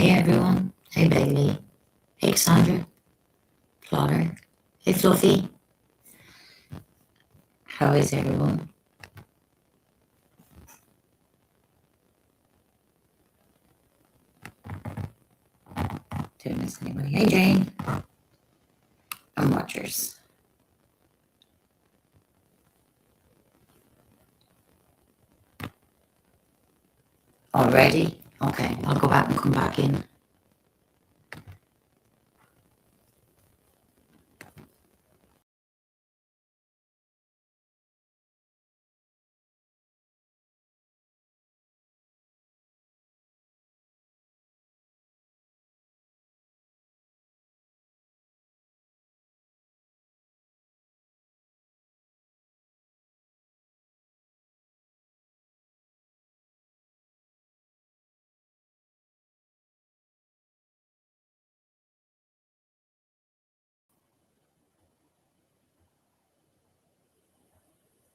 Hey everyone. Hey Bailey. Hey CaSondra. Plotter. Hey Fluffy. How is everyone? Doing this anyway. Hey Jane. And watchers. Already? Okay, I'll go back and come back in.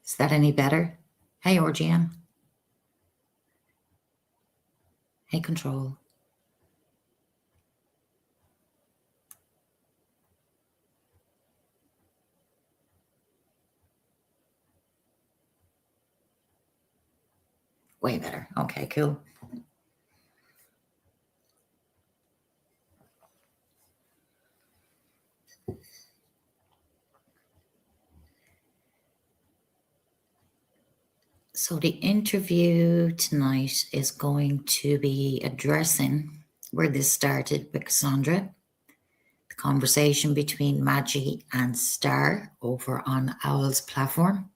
Is that any better? Hey RGM. Hey Control. Way better. Okay, cool. So the interview tonight is going to be addressing where this started with CaSondra, the conversation between Maggie and Star over on Owl's platform,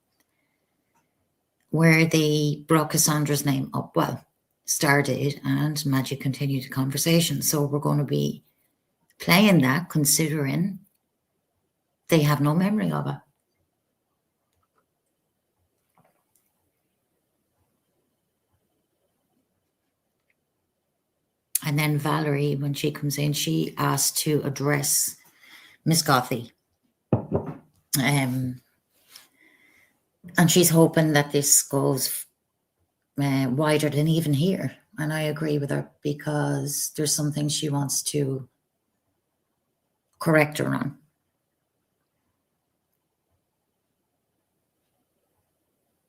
where they brought CaSondra's name up. Well, Star did, and Maggie continued the conversation. So we're going to be playing that, considering they have no memory of it. And then Valarie, when she comes in, she asked to address Miss Gothy. And she's hoping that this goes wider than even here. And I agree with her, because there's some things she wants to correct her on.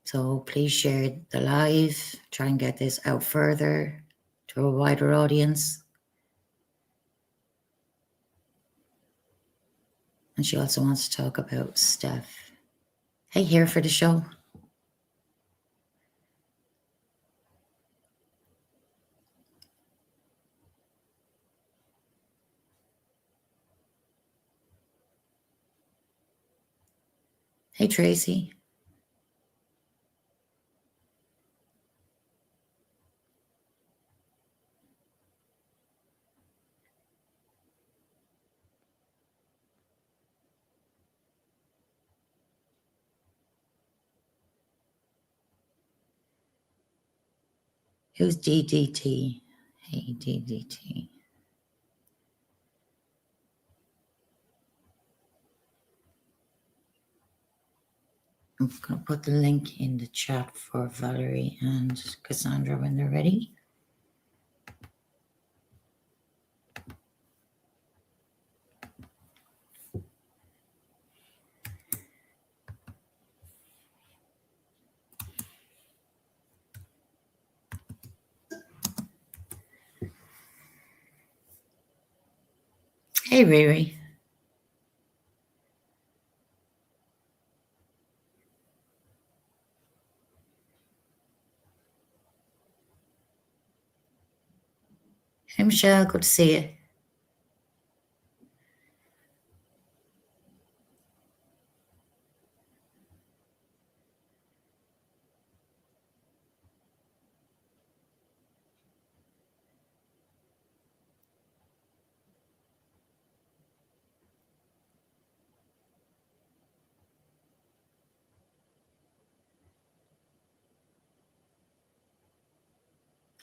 So please share the live, try and get this out further to a wider audience. And she also wants to talk about Steph. Hey, here for the show. Hey, Tracy. Who's DDT? Hey, DDT. I'm going to put the link in the chat for Valarie and CaSondra when they're ready. Hey, Riri. Hey, Michelle. Good to see you.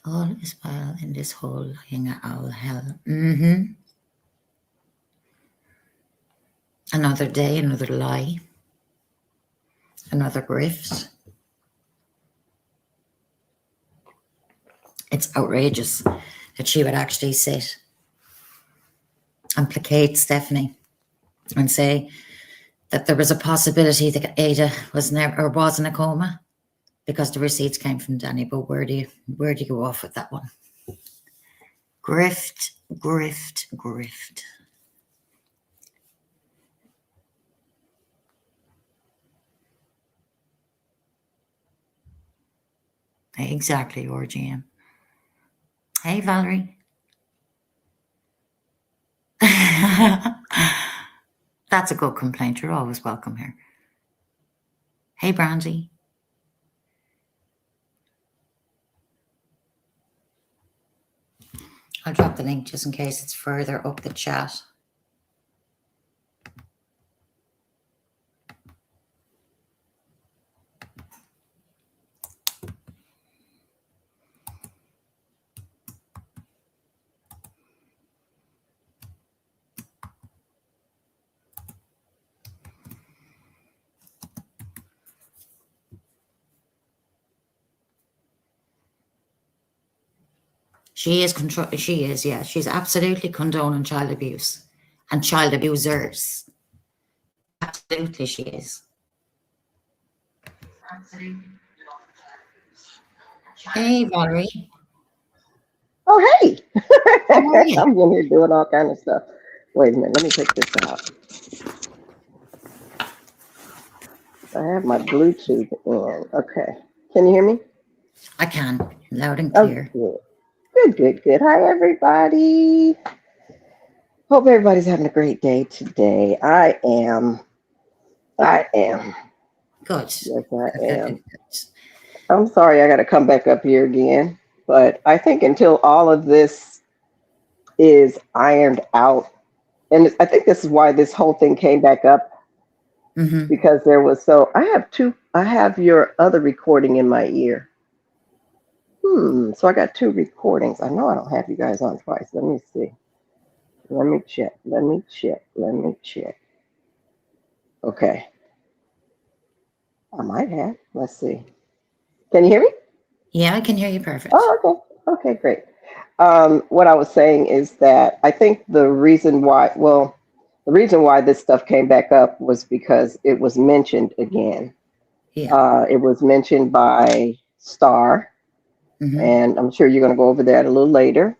All is well in this whole lying owl hell. Another day, another lie, another grift. It's outrageous that she would actually sit and placate Stephanie and say that there was a possibility that Ada was in a coma because the receipts came from Danny. But where do you go off with that one? Grift. Exactly, RGM. Hey, Valarie. That's a good complaint. You're always welcome here. Hey, Brandy. I'll drop the link just in case it's further up the chat. She is, yeah. She's absolutely condoning child abuse and child abusers. Absolutely, she is. Absolutely. Hey, Valarie. Oh, hey. I'm in here doing all kind of stuff. Wait a minute. Let me take this out. I have my Bluetooth in. Okay. Can you hear me? I can. Loud and clear. Oh, good. Hi, everybody. Hope everybody's having a great day today. I am. Good. Yes, I am. Good. I'm sorry I got to come back up here again, but I think until all of this is ironed out, and I think this is why this whole thing came back up, because there was I have your other recording in my ear. So I got 2 recordings. I know I don't have you guys on twice. Let me see. Let me check. Okay. I might have. Let's see. Can you hear me? Yeah, I can hear you perfect. Oh, okay. Okay, great. What I was saying is that I think the reason why this stuff came back up was because it was mentioned again. Yeah. It was mentioned by Star, and I'm sure you're going to go over that a little later,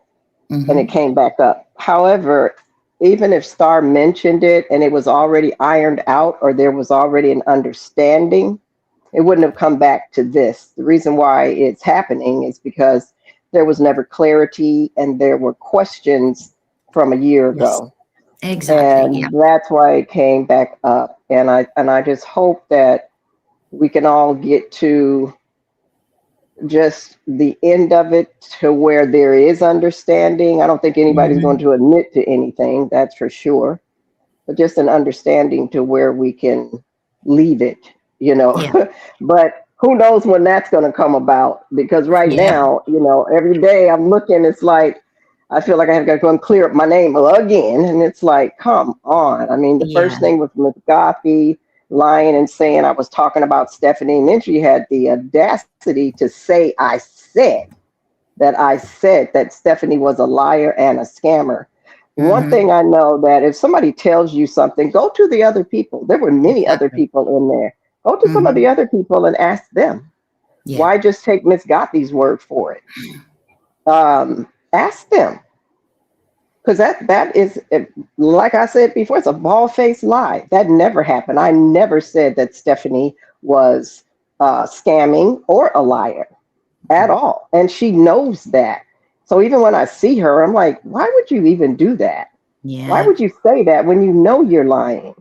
and it came back up. However, even if Star mentioned it and it was already ironed out or there was already an understanding, it wouldn't have come back to this. The reason why it's happening is because there was never clarity and there were questions from a year ago. Exactly. And that's why it came back up. And I just hope that we can all get to just the end of it to where there is understanding. I don't think anybody's going to admit to anything, that's for sure. But just an understanding to where we can leave it, But who knows when that's going to come about? Because right now, every day I'm looking, it's like, I feel like I have got to go and clear up my name again. And it's like, come on. I mean, the first thing was Ms. Goffey lying and saying I was talking about Stephanie. And then she had the audacity to say I said that Stephanie was a liar and a scammer. One thing I know, that if somebody tells you something, go to the other people. There were many other people in there. Go to some of the other people and ask them. Why just take Miss Gottlieb's word for it? Ask them. Because that is, like I said before, it's a bald-faced lie. That never happened. I never said that Stephanie was scamming or a liar at all. And she knows that. So even when I see her, I'm like, why would you even do that? Why would you say that when you know you're lying?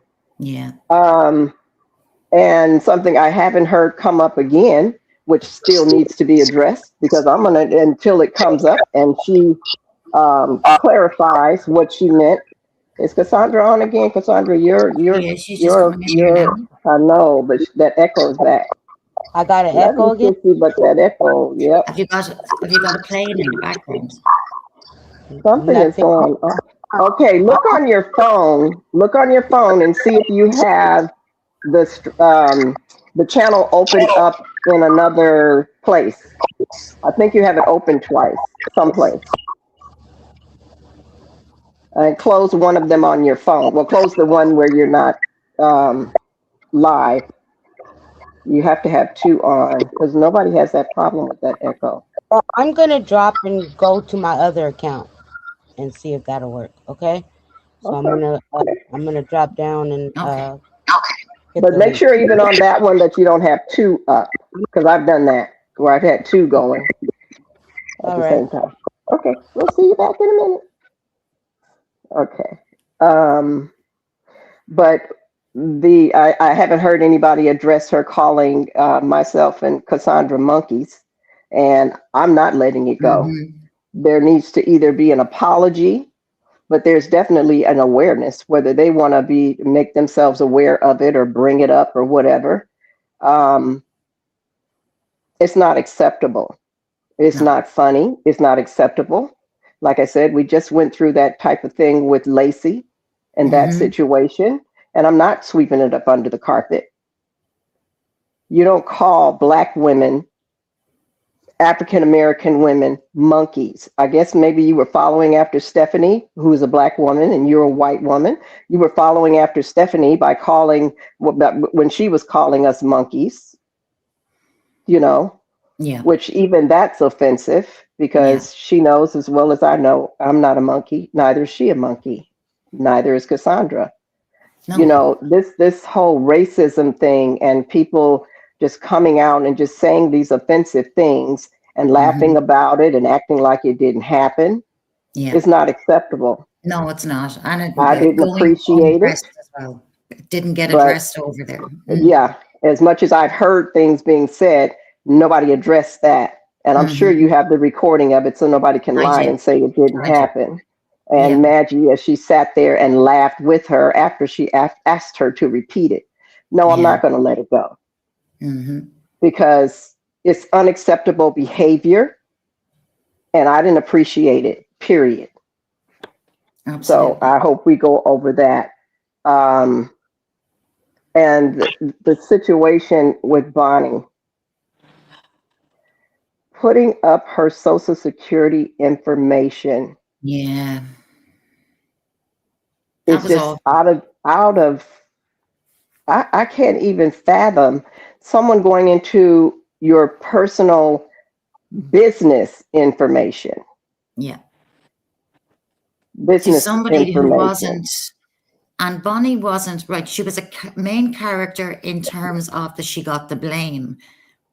And something I haven't heard come up again, which still needs to be addressed, because I'm going to, until it comes up and she clarifies what she meant. Is CaSondra on again? CaSondra, you're I know, but that echoes back. I got an echo again. But that echo, yep. Have you got a plane in the background? Something is going on. Okay, look on your phone. Look on your phone and see if you have the channel opened up in another place. I think you have it open twice, someplace. And close one of them on your phone. Well, close the one where you're not live. You have to have two on because nobody has that problem with that echo. Well, I'm gonna drop and go to my other account and see if that'll work. Okay. So Okay. I'm gonna drop down and Okay. hit But the make link. sure even on that one that you don't have two up because I've done that where I've had two going at All the right. same time. Okay, we'll see you back in a minute. Okay. But I haven't heard anybody address her calling myself and CaSondra monkeys, and I'm not letting it go. Mm-hmm. There needs to either be an apology, but there's definitely an awareness, whether they want to make themselves aware of it or bring it up or whatever. It's not acceptable. It's No. not funny. It's not acceptable. Like I said, we just went through that type of thing with Lacey and that Mm-hmm. situation, and I'm not sweeping it up under the carpet. You don't call Black women, African American women, monkeys. I guess maybe you were following after Stephanie, who is a Black woman, and you're a white woman. You were following after Stephanie by when she was calling us monkeys, you know, Yeah. which even that's offensive because she knows as well as I know I'm not a monkey. Neither is she a monkey. Neither is CaSondra. No. You know, this whole racism thing and people just coming out and just saying these offensive things and laughing about it and acting like it didn't happen Yeah. is not acceptable. No, it's not. And I didn't going appreciate it, unaddressed as well. It didn't get but addressed over there. yeah, as much as I've heard things being said, nobody addressed that. And I'm sure you have the recording of it so nobody can I lie do. and say it didn't I do. happen. And Maggie, as she sat there and laughed with her after she asked her to repeat it. No, I'm not going to let it go because it's unacceptable behavior and I didn't appreciate it, period. Absolutely. So I hope we go over that. And the situation with Bonnie, putting up her social security information. Yeah. It's just out of I can't even fathom someone going into your personal business information. Yeah. Business To somebody information. who wasn't, and Bonnie wasn't, right, she was a main character in terms of that she got the blame,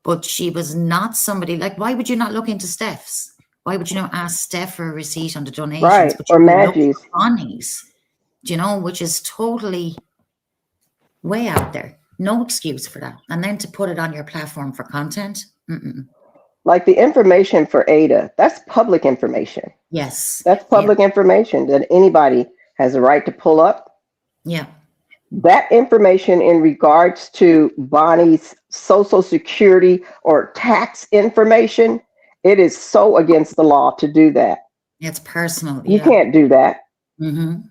but she was not somebody, like, why would you not look into Steph's? Why would you not ask Steph for a receipt on the donations? Right, But you or would look Maggie's. for Bonnie's, you know, which is totally way out there. No excuse for that. And then to put it on your platform for content. Like the information for Ada, that's public information. Yes. That's public information that anybody has a right to pull up. Yeah. That information in regards to Bonnie's social security or tax information, it is so against the law to do that. It's personal. You can't do that. And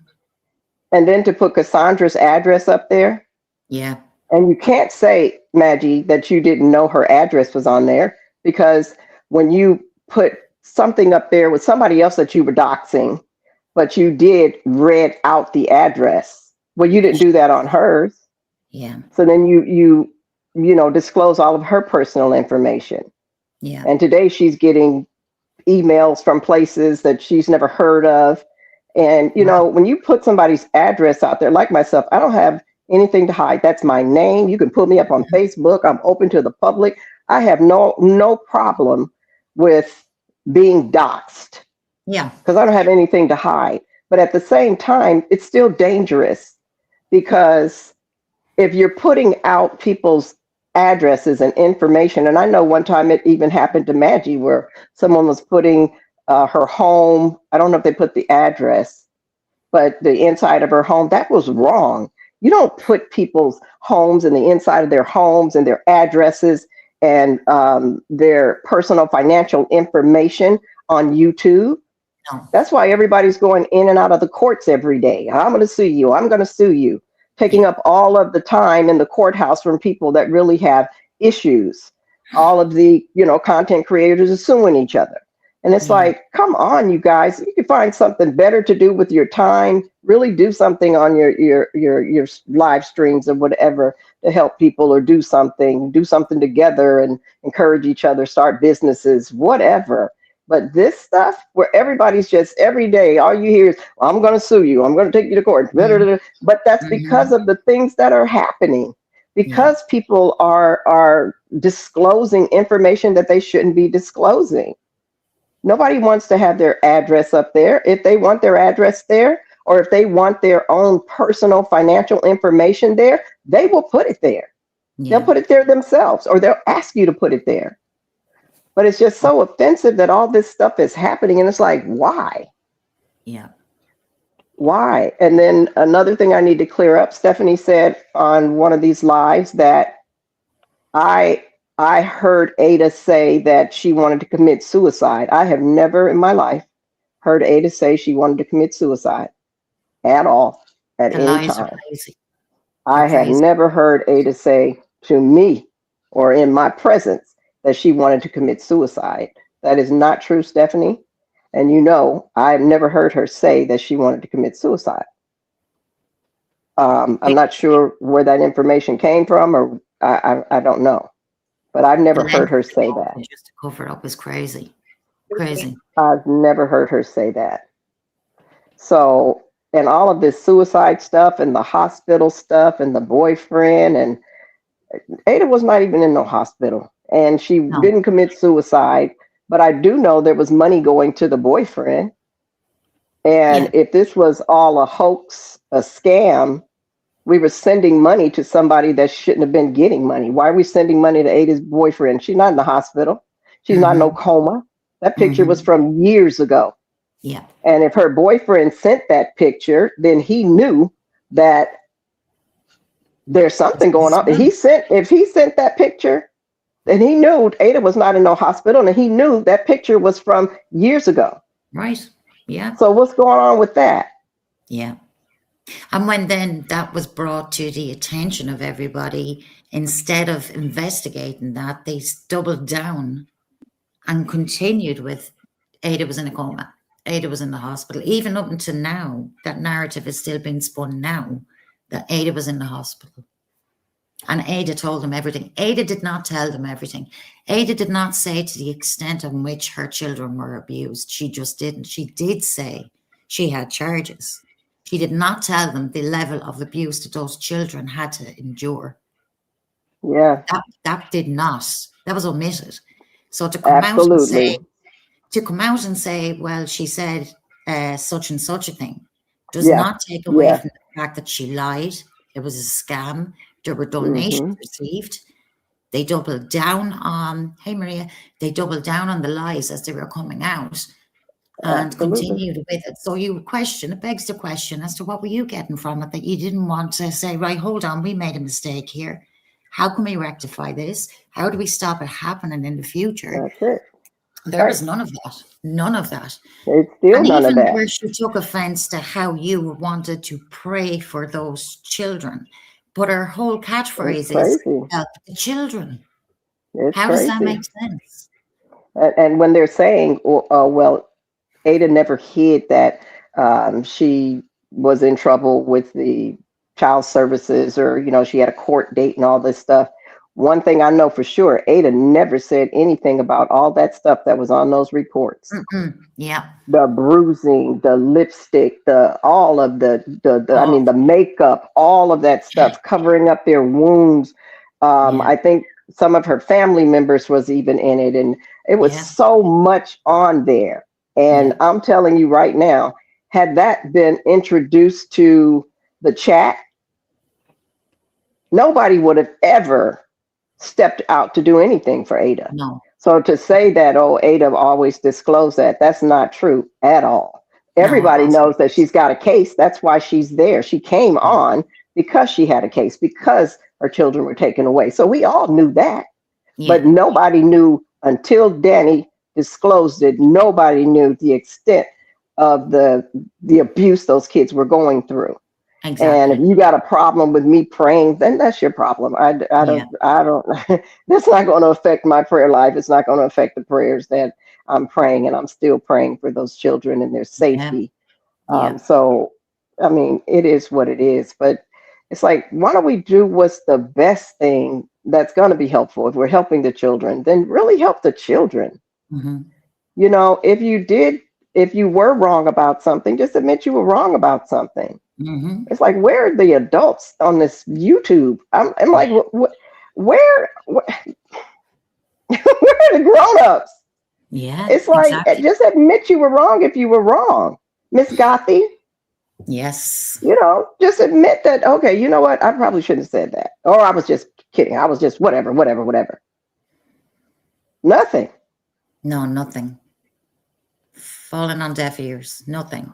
then to put CaSondra's address up there. Yeah. And you can't say, Maggie, that you didn't know her address was on there, because when you put something up there with somebody else that you were doxing, but you did read out the address. Well, you didn't do that on hers. Yeah. So then you disclose all of her personal information. Yeah. And today she's getting emails from places that she's never heard of. And, when you put somebody's address out there, like myself, I don't have anything to hide. That's my name. You can put me up on Facebook. I'm open to the public. I have no problem with being doxxed. Yeah. Because I don't have anything to hide. But at the same time, it's still dangerous, because if you're putting out people's addresses and information, and I know one time it even happened to Maggie where someone was putting her home, I don't know if they put the address, but the inside of her home, that was wrong. You don't put people's homes and the inside of their homes and their addresses and their personal financial information on YouTube. No. That's why everybody's going in and out of the courts every day. I'm going to sue you. I'm going to sue you. Taking up all of the time in the courthouse from people that really have issues. All of the, content creators are suing each other. And it's Yeah. like, come on, you guys, you can find something better to do with your time. Really do something on your live streams or whatever to help people, or do something together and encourage each other, start businesses, whatever. But this stuff where everybody's just every day, all you hear is, well, I'm going to sue you, I'm going to take you to court. Mhm. But that's because Mhm. of the things that are happening, Yeah. because people are disclosing information that they shouldn't be disclosing. Nobody wants to have their address up there. If they want their address there, or if they want their own personal financial information there, they will put it there. They'll Yeah. put it there themselves, or they'll ask you to put it there. But it's just so offensive that all this stuff is happening. And it's like, why? Yeah. Why? And then another thing I need to clear up, Stephanie said on one of these lives that I heard Ada say that she wanted to commit suicide. I have never in my life heard Ada say she wanted to commit suicide at all, at The any lies are time. crazy. They're I have crazy. never heard Ada say to me or in my presence that she wanted to commit suicide. That is not true, Stephanie. And you know, I've never heard her say that she wanted to commit suicide. I'm not sure where that information came from, or I don't know. But I've The never heard length her of say it that. just to cover up is crazy. Crazy. I've never heard her say that. So, and all of this suicide stuff and the hospital stuff and the boyfriend, and Ada was not even in no hospital, and she No. didn't commit suicide. But I do know there was money going to the boyfriend. And Yeah. if this was all a hoax, a scam, we were sending money to somebody that shouldn't have been getting money. Why are we sending money to Ada's boyfriend? She's not in the hospital. She's not in no Mm-hmm. coma. That picture was Mm-hmm. from years ago. Yeah. And if her boyfriend sent that picture, then he knew that there's something going on. If he sent that picture, then he knew Ada was not in no hospital, and he knew that picture was from years ago. Right. Yeah. So what's going on with that? Yeah. And when then that was brought to the attention of everybody, instead of investigating that, they doubled down and continued with Ada was in a coma, Ada was in the hospital. Even up until now, that narrative is still being spun now, that Ada was in the hospital. And Ada told them everything. Ada did not tell them everything. Ada did not say to the extent on which her children were abused. She just didn't. She did say she had charges. She did not tell them the level of abuse that those children had to endure. Yeah, That did not. That was omitted. So to come out and say, well, she said such and such a thing, does yeah, not take away yeah. from the fact that she lied. It was a scam. There were donations Mm-hmm. received. They doubled down on, hey Maria, they doubled down on the lies as they were coming out and Absolutely. continued with it. So it begs the question as to what were you getting from it, that you didn't want to say, right, hold on, we made a mistake here. How can we rectify this? How do we stop it happening in the future? That's it. There is none of that. None of that. It's still And none of even that. where she took offense to how you wanted to pray for those children. But her whole It's catchphrase is crazy. help the children. It's How does that crazy. make sense? And when they're saying, well, Ada never hid that she was in trouble with the child services, or, she had a court date and all this stuff. One thing I know for sure, Ada never said anything about all that stuff that was on those reports. Yeah. The bruising, the lipstick, all of the makeup, all of that stuff, covering up their wounds. I think some of her family members was even in it, and it was so much on there. And I'm telling you right now, had that been introduced to the chat, nobody would have ever stepped out to do anything for Ada. No. So to say that, Ada always disclosed that's not true at all. Everybody knows that she's got a case. That's why she's there. She came on because she had a case, because her children were taken away. So we all knew that. But nobody knew until Danny disclosed it. Nobody knew the extent of the abuse those kids were going through. Exactly. And if you got a problem with me praying, then that's your problem. I don't, that's not going to affect my prayer life. It's not going to affect the prayers that I'm praying, and I'm still praying for those children and their safety. Yeah. So, I mean, it is what it is. But it's like, why don't we do what's the best thing that's going to be helpful? If we're helping the children, then really help the children. Mm-hmm. You know, if you were wrong about something, just admit you were wrong about something. Mm-hmm. It's like, where are the adults on this YouTube? I'm like, where where are the grown-ups? Yeah, It's like, exactly. just admit you were wrong if you were wrong. Miss Gothi, Yes. you know, just admit that, okay, you know what? I probably shouldn't have said that. Or I was just kidding. I was just whatever. Nothing. No, nothing. Falling on deaf ears. Nothing.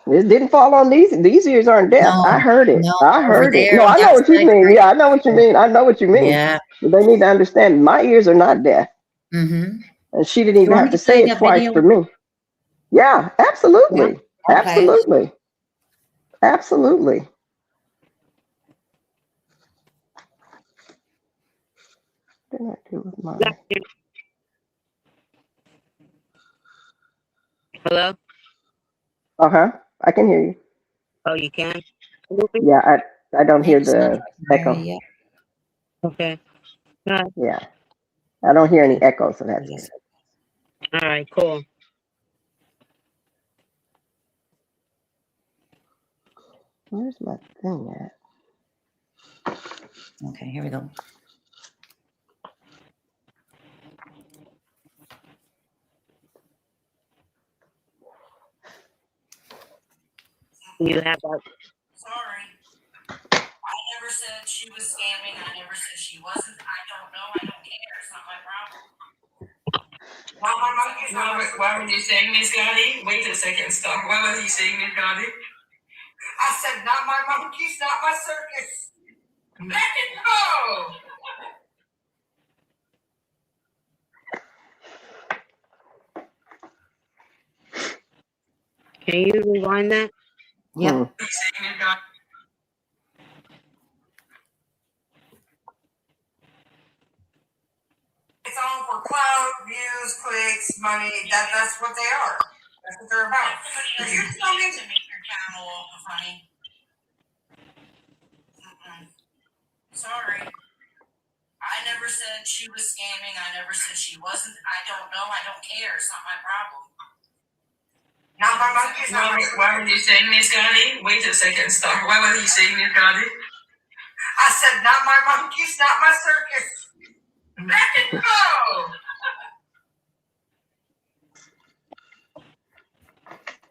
It didn't fall on these ears aren't deaf. I No, heard it. no, I over heard it. there No, on I know that what you side. mean. Yeah, I know what you mean. I know what you mean. Yeah. They need to understand my ears are not deaf. Mm-hmm. And she didn't Do you even want have me to to play say it that twice video? for me. Yeah, absolutely. Yeah, I'll play it. Absolutely. Absolutely. What did I do with mine? Hello? Uh-huh. I can hear you. Oh, you can? Yeah, I don't hear Maybe Sandra the can hear echo. you. Okay. All Yeah. I don't hear any Okay. echo, so that's good. right, cool. Where's my thing at? Okay, here we go. You have that. Sorry. I never said she was scamming. I never said she wasn't. I don't know. I don't care. It's not my problem. Why were you saying Miss Gotti? Wait a second, stop. Why were you saying Miss Gotti? I said, not my monkeys, not my circus. Let it go! Can you rewind that? Yep. Hmm. You saying Miss Gotti? It's all for clout, views, clicks, money. That's what they are. That's what they're about. If you tell me to make your channel all funny. Sorry. I never said she was scamming. I never said she wasn't. I don't know. I don't care. It's not my problem. Not my monkeys. Why were you saying Miss Gotti? Wait a second, stop. Why were you saying Miss Gotti? I said, not my monkeys, not my circus. Let it go!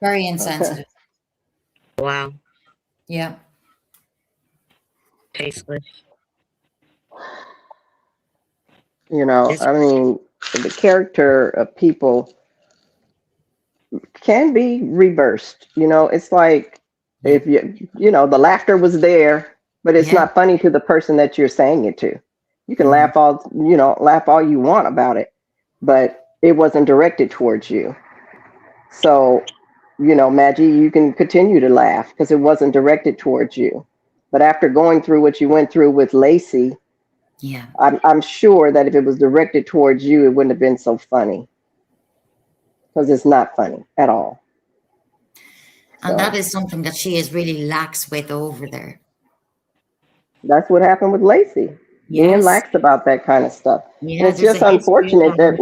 Very insensitive. Wow. Yeah. Tasteless. You know, I mean, the character of people can be reversed. You know, it's like, if you know, the laughter was there, but it's Yeah. not funny to the person that you're saying it to. You can laugh all you want about it, but it wasn't directed towards you. So, you know, Maggie, you can continue to laugh because it wasn't directed towards you. But after going through what you went through with Lacey, Yeah. I'm sure that if it was directed towards you, it wouldn't have been so funny, because it's not funny at all. And So that is something that she is really lax with over there. that's what happened with Lacey, being Yes. lax about that kind of stuff. Yeah. And it's There's just a history of unfortunate that.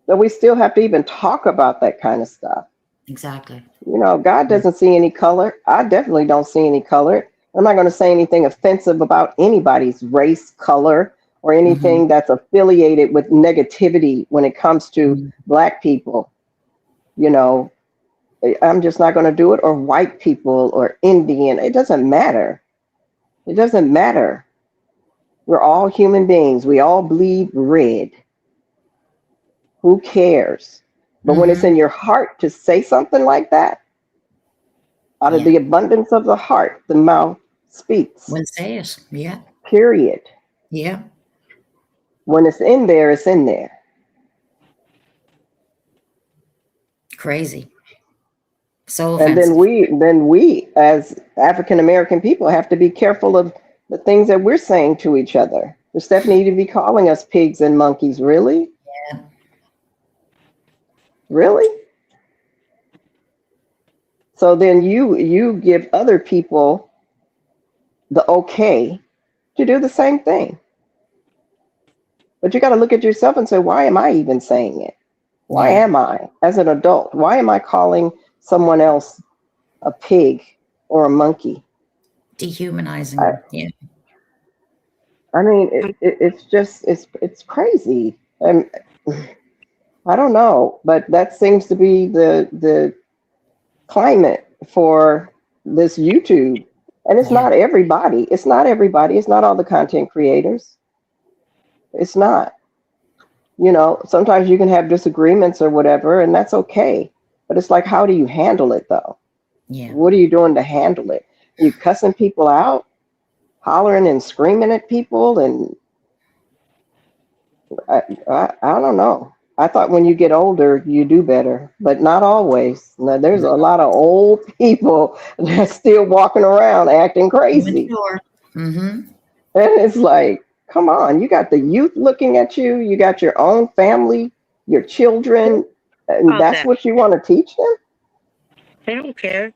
that we still have to even talk about that kind of stuff. Exactly. You know, God doesn't see any color. I definitely don't see any color. I'm not going to say anything offensive about anybody's race, color, or anything that's affiliated with negativity when it comes to Black people. You know, I'm just not going to do it, or white people or Indian. It doesn't matter. It doesn't matter. We're all human beings. We all bleed red. Who cares? But when it's in your heart to say something like that, out of the abundance of the heart, the mouth speaks. We'll say it. Yeah. Period. Yeah. When it's in there, it's in there. Crazy. So And offensive. then we as African American people have to be careful of the things that we're saying to each other. Does Stephanie need to be calling us pigs and monkeys? Really? Yeah. Really? So then you give other people the okay to do the same thing. But you got to look at yourself and say, why am I even saying it? Why Yeah. am I, as an adult, why am I calling someone else a pig or a monkey? Dehumanizing. Yeah. I mean, it's just, it's crazy. And I don't know, but that seems to be the climate for this YouTube. And it's Yeah. not everybody. It's not everybody. It's not all the content creators. It's not. You know, sometimes you can have disagreements or whatever, and that's okay. But it's like, how do you handle it though? Yeah. What are you doing to handle it? You cussing people out, hollering and screaming at people, and I don't know. I thought when you get older, you do better, but not always. Now, there's a lot of old people that's still walking around acting crazy. Mature. Mm-hmm. And it's like, come on, you got the youth looking at you, you got your own family, your children, and All that's that. what you want to teach them? They don't care.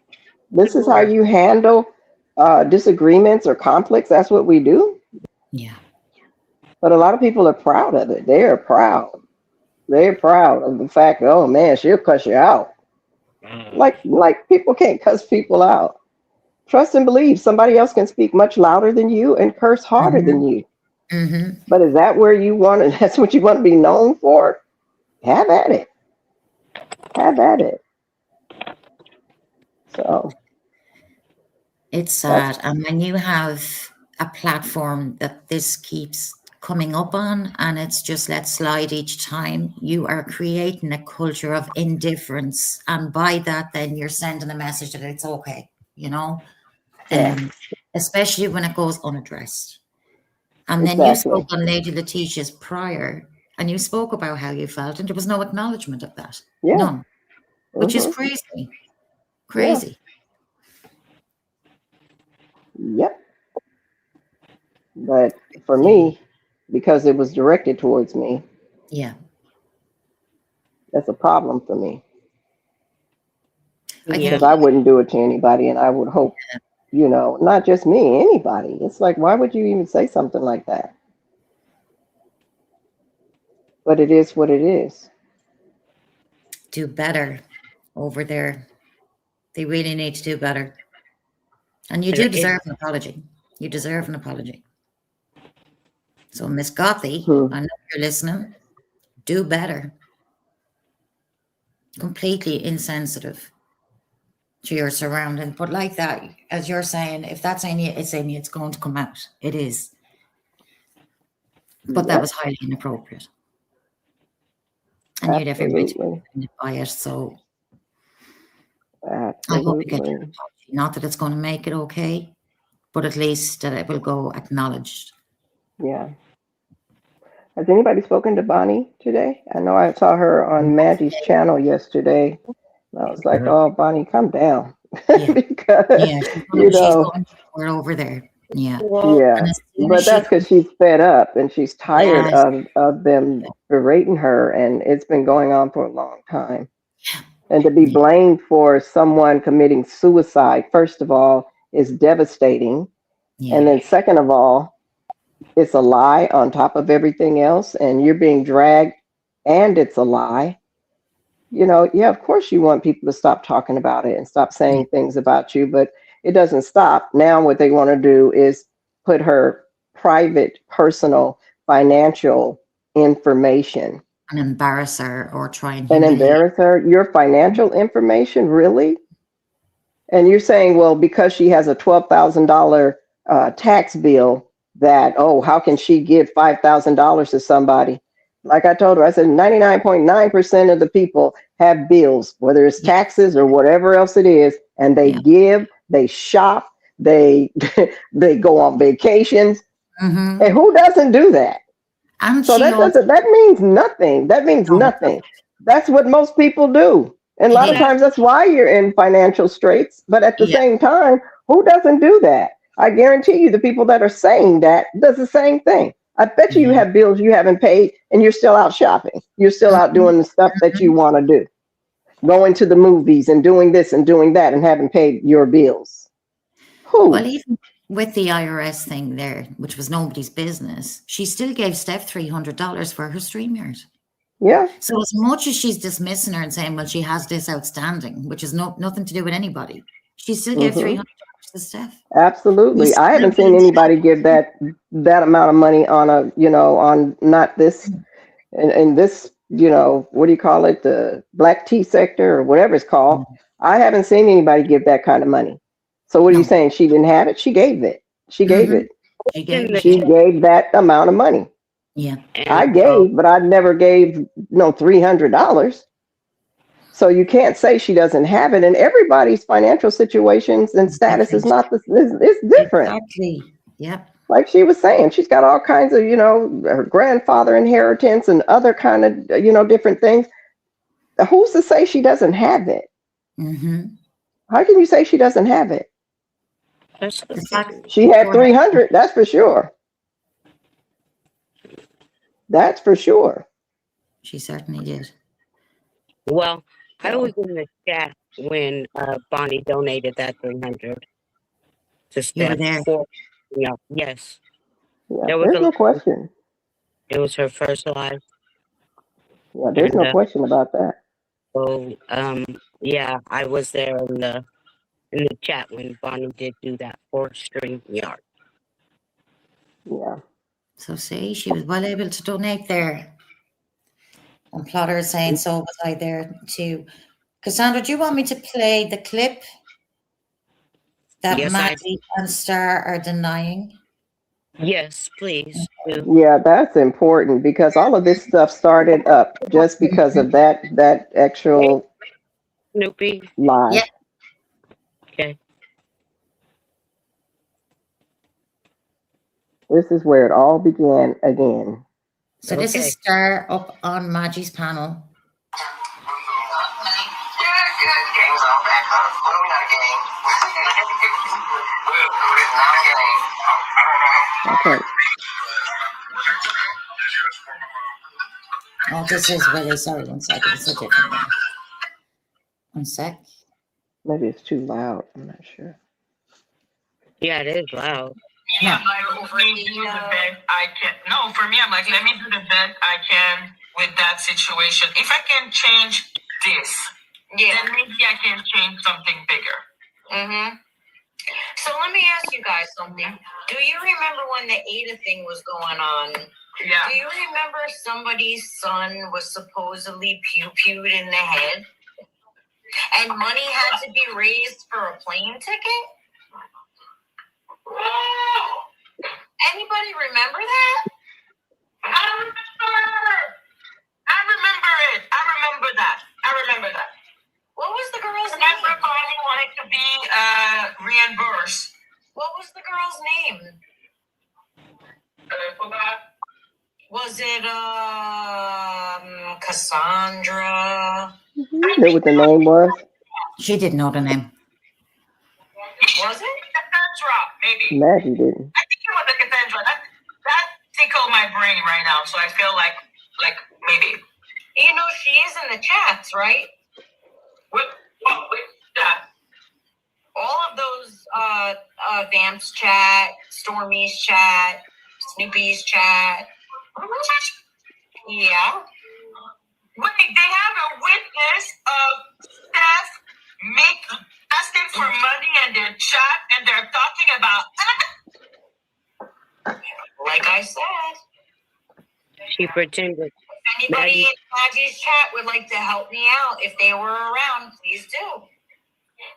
This is how Bored. you handle disagreements or conflicts? That's what we do? Yeah. But a lot of people are proud of it. They are proud. They're proud of the fact, oh man, she'll cuss you out. Like people can't cuss people out. Trust and believe somebody else can speak much louder than you and curse harder Mm-hmm. than you. Mm-hmm. But is that where you want to, that's what you want to be known for? Have at it. Have at it. So It's that's, sad. And when you have a platform that this keeps coming up on and it's just let slide each time, you are creating a culture of indifference. And by that, then you're sending a message that it's okay, you know, yeah, especially when it goes unaddressed. And then you exactly. spoke on Lady Letitia's prior, and you spoke about how you felt, and there was no acknowledgement of that. Yeah. None, which is Hmm. crazy. Yeah. Crazy. Yep. But for me, because it was directed towards me, Yeah. that's a problem for me. I Yeah. Because think I wouldn't do it to anybody, and I would hope, you know, not just me, anybody. It's like, why would you even say something like that? But it is what it is. do better over there. They really need to do better. And you do deserve an apology. You deserve an apology. So, Miss Gothy, I know you're listening. Do better. Completely insensitive to your surrounding. But like that, as you're saying, if that's in you, it's going to come out. It is. But that was highly inappropriate. And you'd every right to be Absolutely. offended by it. So I hope you get your Absolutely. apology. Not that it's going to make it okay, but at least that it will go acknowledged. Yeah. Has anybody spoken to Bonnie today? I know I saw her on Maggie's channel yesterday. And I was like, oh, Bonnie, come down. Yeah. Because, Yeah, you she's know, going forward over there. Yeah. Well, yeah. And as soon But as she that's because she's fed up and she's tired yes, of them berating her. And it's been going on for a long time. And to be yeah, blamed for someone committing suicide, first of all, is devastating. yeah, And then, second of all, it's a lie on top of everything else. And you're being dragged, and it's a lie. You know, yeah, of course you want people to stop talking about it and stop yeah. saying things about you, but it doesn't stop. Now, what they want to do is put her private, personal, financial information And embarrass her or try and and humiliate. embarrass her. Your financial information, really? And you're saying, well, because she has a $12,000 tax bill, that, oh, how can she give $5,000 to somebody? Like I told her, I said 99.9% of the people have bills, whether it's Yeah, taxes or whatever else it is, and they yeah. give, they shop, they they go on vacations, Mm-hmm. and who doesn't do that? And So she also that means nothing. That means no, nothing. That's what most people do. And a it lot of is. times that's why you're in financial straits. But at the Yeah. same time, who doesn't do that? I guarantee you the people that are saying that does the same thing. I bet you Yeah. have bills you haven't paid and you're still out shopping. You're still out Mm-hmm. doing the stuff that you want to do. going to the movies and doing this and doing that and haven't paid your bills? Who? Well, even with the IRS thing there, which was nobody's business, she still gave Steph $300 for her StreamYard. Yeah. So as much as she's dismissing her and saying, well, she has this outstanding, which is nothing to do with anybody, she still gave $300 to Steph. Absolutely. I haven't seen anybody give that amount of money on a, on not this, in this, what do you call it? The black tea sector or whatever it's called. I haven't seen anybody give that kind of money. So what are you No. saying? She didn't have it? She gave it. She gave it. She gave She gave that amount of money. Yeah. I gave, but I never gave $300. So you can't say she doesn't have it. And everybody's financial situations and status is not the, it's different. Exactly. Yep. Like she was saying, she's got all kinds of, her grandfather inheritance and other kind of, different things. Who's to say she doesn't have it? How can you say she doesn't have it? She had 300, that's for sure. That's for sure. She certainly did. Well, I was in the chat when Bonnie donated that 300 to Steph. You were there. Yes. Yeah, there's no question. It was her first live. Yeah, there's no question about that. So, yeah, I was there in the chat when Bonnie did do that for StreamYard. Yeah. So see, she was well able to donate there. And Plotter is saying, so was I there too. CaSondra, do you want me to play the clip that Maggie and Star are denying? Yes, please. Yeah, that's important because all of this stuff started up just because of that actual Snoopy lie. Yeah. Okay. This is where it all began again. So this is Star up on Maggie's panel. Okay. Oh, this is really, sorry, one second, it's a different one. One sec. Maybe it's too loud, I'm not sure. Yeah, it is loud. Yeah, for me, do the best I can. No, for me, I'm like, let me do the best I can with that situation. If I can change this, then maybe I can change something bigger. So let me ask you guys something. Do you remember when the Ada thing was going on? Yeah. Do you remember somebody's son was supposedly pew-pewed in the head? And money had to be raised for a plane ticket? Anybody remember that? I remember that. What was the girl's name? Remember Bonnie wanted to be reimbursed. What was the girl's name? I forgot. Was it CaSondra? You know what the name was? She didn't know the name. Was it? CaSondra, maybe. Maggie didn't. I think it was a CaSondra. That tickled my brain right now, so I feel like maybe. You know, she is in the chats, right? What that? All of those Vamp's chat, Stormy's chat, Snoopy's chat. Yeah. Wait, they have a witness of Steph asking for money in their chat, and they're talking about. Like I said. She pretended. If anybody in Maggie's chat would like to help me out, if they were around, please do.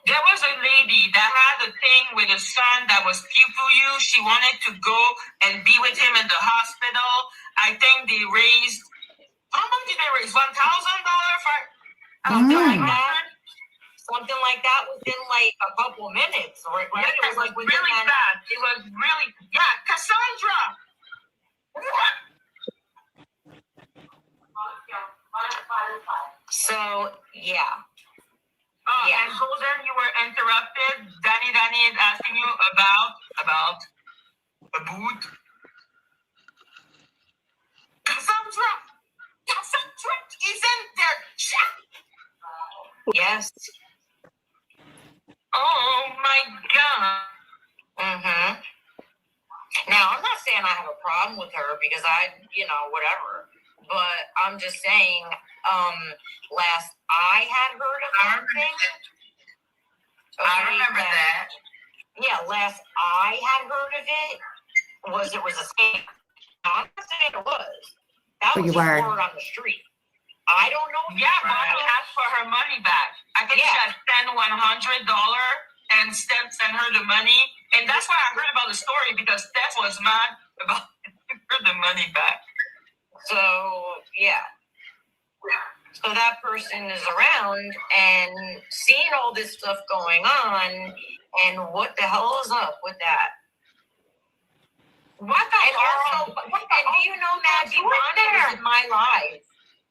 There was a lady that had a thing with a son that was pew-pew. She wanted to go and be with him in the hospital. I think they raised, how much did they raise? $1,000 for Something like that within like a couple minutes. Right? It was like really bad. It was really, yeah, CaSondra. What? So, yeah. And Golden, you were interrupted. Danny is asking you about a boot. CaSondra is in their chat. Yes. Oh my God. Mm-hmm. Now, I'm not saying I have a problem with her because whatever. But I'm just saying, last I had heard of something. I remember that. Yeah, last I had heard of it was a scam. I'm not saying it was. That But was you just are. word on the street. I don't know. Yeah, Bonnie asked for her money back. I think she had spent $100 and Steph sent her the money. And that's why I heard about the story, because Steph was mad about her the money back. So, yeah. So that person is around and seeing all this stuff going on, and what the hell is up with that? What the And also, and do you know, Maggie, Bonnie was in my live.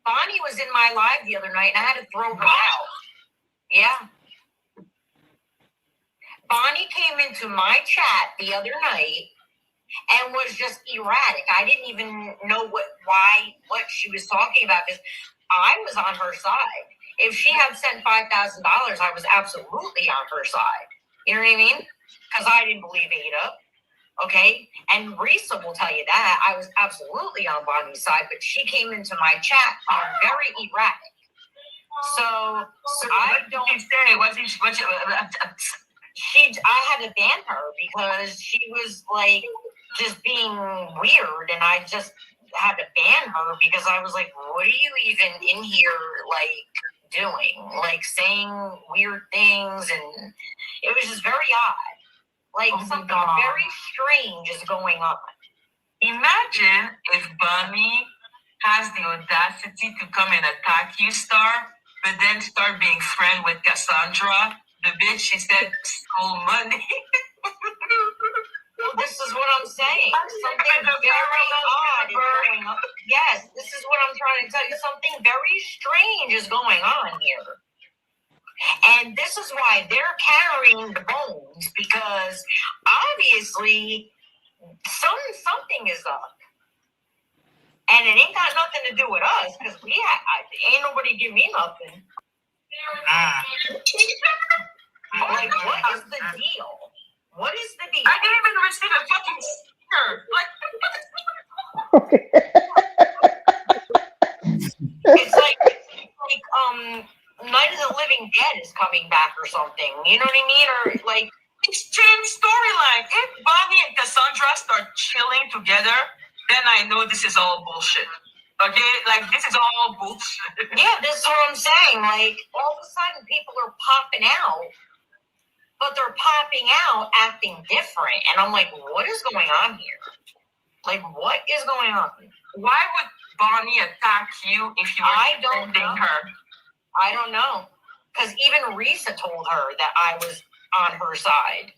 Bonnie was in my live the other night, and I had to throw her out. Yeah. Bonnie came into my chat the other night and was just erratic. I didn't even know what she was talking about, because I was on her side. If she had sent $5,000, I was absolutely on her side. You know what I mean? Because I didn't believe Ada. Okay? And Risa will tell you that. I was absolutely on Bonnie's side, but she came into my chat very erratic. So I don't say. I had to ban her because she was like just being weird, and I just had to ban her because I was like, what are you even in here like doing? Like saying weird things, and it was just very odd. Like something very strange is going on. Imagine if Bonnie has the audacity to come and attack you, Star, but then start being friend with CaSondra, the bitch she said stole money. Well, this is what I'm saying. Something very odd is going on. Yes, this is what I'm trying to tell you. Something very strange is going on here. And this is why they're carrying the bones, because obviously something is up. And it ain't got nothing to do with us, because ain't nobody give me nothing. Like, what is the deal? What is the deal? I didn't even receive a fucking sticker. It's like Night of the Living Dead is coming back or something. You know what I mean? Or like, exchange storyline. If Bonnie and CaSondra start chilling together, then I know this is all bullshit. Okay? Like, this is all bullshit. Yeah, this is what I'm saying. Like, all of a sudden people are popping out, but they're popping out acting different. And I'm like, what is going on here? Like, what is going on? Why would Bonnie attack you if you were defending her? I don't know. Because even Risa told her that I was on her side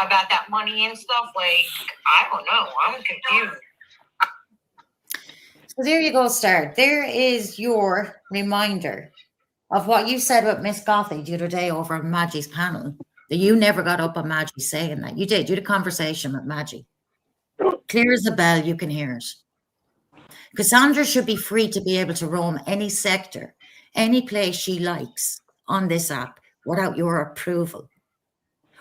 about that money and stuff. Like, I don't know. I'm confused. So there you go, Star. There is your reminder of what you said about Miss Gothy the other day over at Maggie's panel. That you never got up on Maggie saying that. You did. You had a conversation with Maggie. Clear as a bell, you can hear it. CaSondra should be free to be able to roam any sector, any place she likes on this app without your approval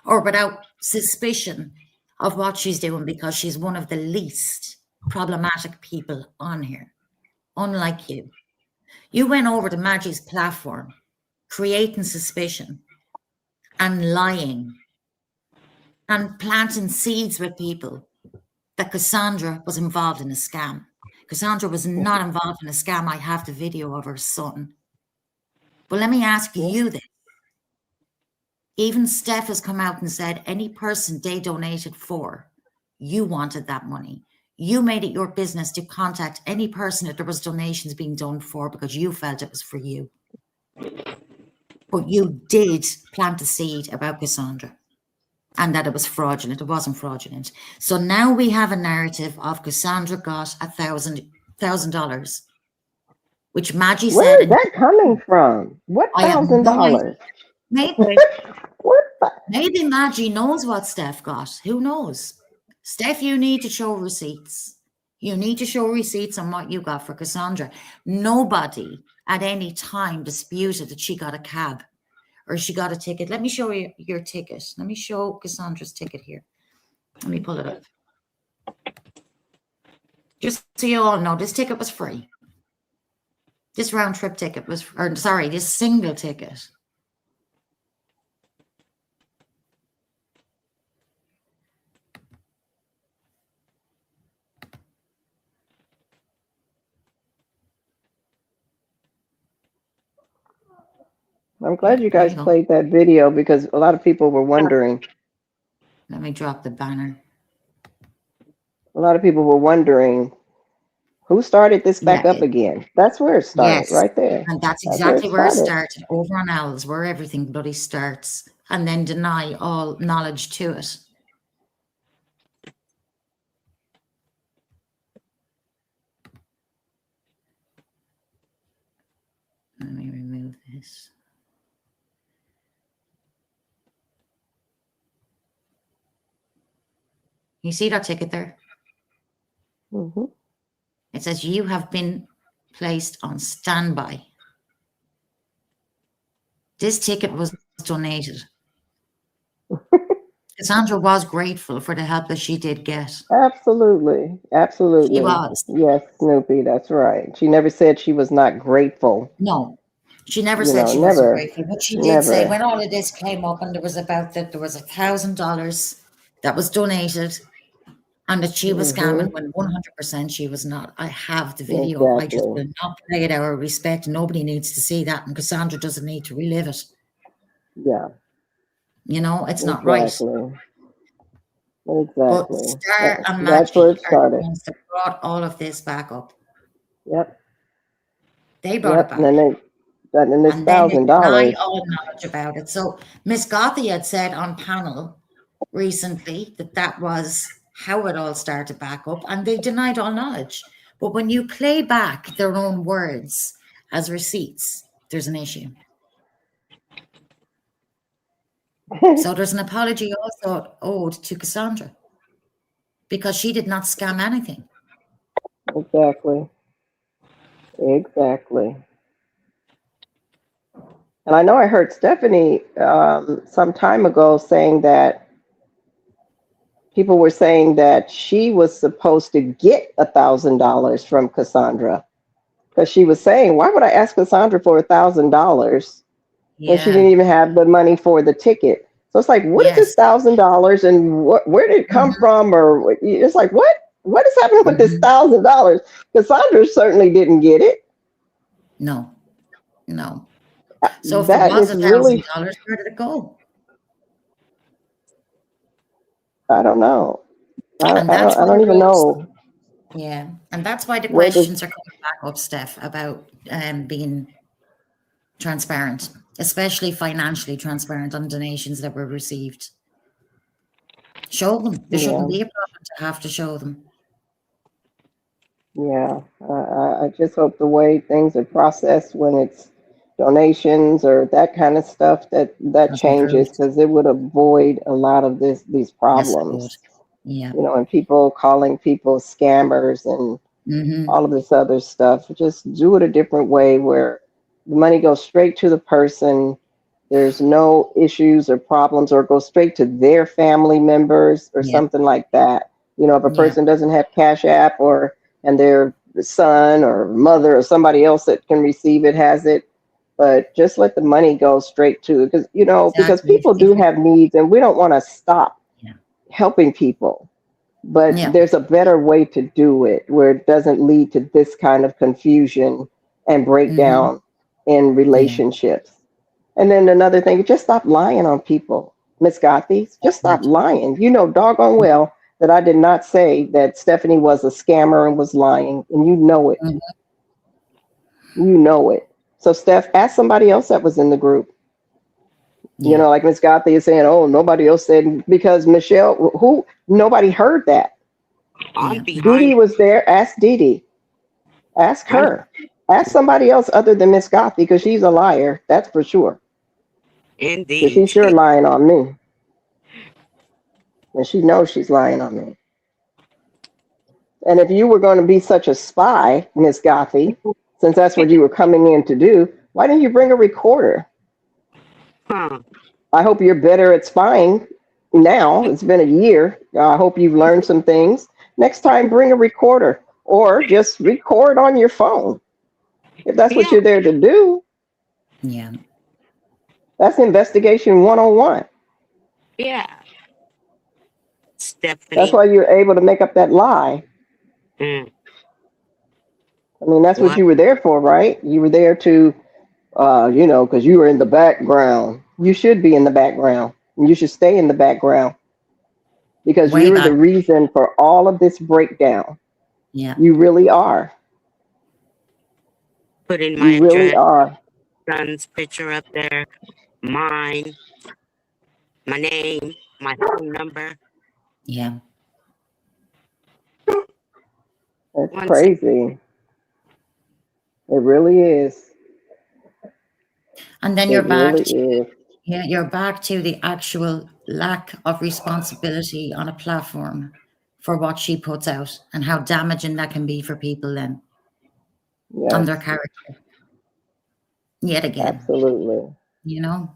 or without suspicion of what she's doing, because she's one of the least problematic people on here, unlike you. You went over to Maggie's platform, creating suspicion and lying and planting seeds with people that CaSondra was involved in a scam. CaSondra was not involved in a scam. I have the video of her son. But let me ask you this. Even Steph has come out and said any person they donated for, you wanted that money. You made it your business to contact any person that there was donations being done for because you felt it was for you. But you did plant the seed about CaSondra and that it was fraudulent. It wasn't fraudulent. So now we have a narrative of CaSondra got $1,000, which Maggie said. Where is that coming from? What $1,000? Maybe Maggie knows what Steph got. Who knows? Steph, you need to show receipts. You need to show receipts on what you got for CaSondra. Nobody at any time disputed that she got a cab or she got a ticket. Let me show you your ticket. Let me show CaSondra's ticket here. Let me pull it up. Just so you all know, this ticket was free. This round trip ticket was, or sorry, this single ticket. I'm glad you guys played that video because a lot of people were wondering. Let me drop the banner. A lot of people were wondering who started this back up again. That's where it started, right there. And that's exactly where it started, over on Owls, where everything bloody starts, and then deny all knowledge to it. Let me remove this. You see that ticket there? Mm-hmm. It says you have been placed on standby. This ticket was donated. CaSondra was grateful for the help that she did get. Absolutely. Absolutely. She was. Yes, Snoopy, that's right. She never said she was not grateful. No, she never said she wasn't grateful. But she did say when all of this came up and there was about that there was $1,000 that was donated and that she was scamming when 100% she was not. I have the video. I just will not play it out of respect. Nobody needs to see that, and CaSondra doesn't need to relive it. Yeah. You know, it's not right. Exactly. But Star and That's where Maggie it started. are the ones that brought all of this back up. Yep. They brought it back. And then this and then they $1,000. deny all knowledge about it. So Miss Gothy had said on panel recently that that was how it all started back up, and they denied all knowledge. But when you play back their own words as receipts, there's an issue. So there's an apology also owed to CaSondra because she did not scam anything. Exactly. And I know I heard Stephanie some time ago saying that people were saying that she was supposed to get $1,000 from CaSondra because she was saying, why would I ask CaSondra for $1,000 when she didn't even have the money for the ticket? So it's like, what is this $1,000 and where did it come from? Or it's like, what is happening with this $1,000? CaSondra certainly didn't get it. No. So if there was $1,000, where did it go? I don't know. I don't even know. Yeah, and that's why the questions are coming back up, Steph, about being transparent, especially financially transparent on donations that were received. Show them. There shouldn't be a problem to have to show them. Yeah, I just hope the way things are processed when it's donations or that kind of stuff that changes, because it would avoid a lot of these problems. Yeah. You know, and people calling people scammers and all of this other stuff. Just do it a different way where the money goes straight to the person. There's no issues or problems, or go straight to their family members or something like that. You know, if a person doesn't have Cash App and their son or mother or somebody else that can receive it has it, but just let the money go straight to it, because people do have needs, and we don't want to stop helping people. But there's a better way to do it where it doesn't lead to this kind of confusion and breakdown in relationships. And then another thing, just stop lying on people. Miss Gothy, just stop lying. You know doggone well that I did not say that Stephanie was a scammer and was lying, and you know it. You know it. So Steph, ask somebody else that was in the group. You know, like Miss Gothy is saying, oh, nobody else said, because Michelle, nobody heard that. Dee Dee was there. Ask Dee Dee. Ask her. Ask somebody else other than Miss Gothy, because she's a liar. That's for sure. Indeed. She's sure lying on me. And she knows she's lying on me. And if you were going to be such a spy, Miss Gothy, since that's what you were coming in to do, why didn't you bring a recorder? Huh. I hope you're better at spying now. It's been a year. I hope you've learned some things. Next time, bring a recorder or just record on your phone. If that's what Yeah. you're there to do, Yeah. that's investigation 101. Yeah. That's Stephanie. why you're able to make up that lie. Mm. I mean, that's what What? you were there for, right? You were there to, because you were in the background. You should be in the background. You should stay in the background because Way you're the back. reason for all of this breakdown. Yeah. You really are. Putting my You really address, are. son's picture up there, mine, my name, my phone number. Yeah. It's One second. crazy. It really is. And then you're It back really to, is. yeah, you're back to the actual lack of responsibility on a platform for what she puts out and how damaging that can be for people then on their Yes, character. Yet again, absolutely. you know?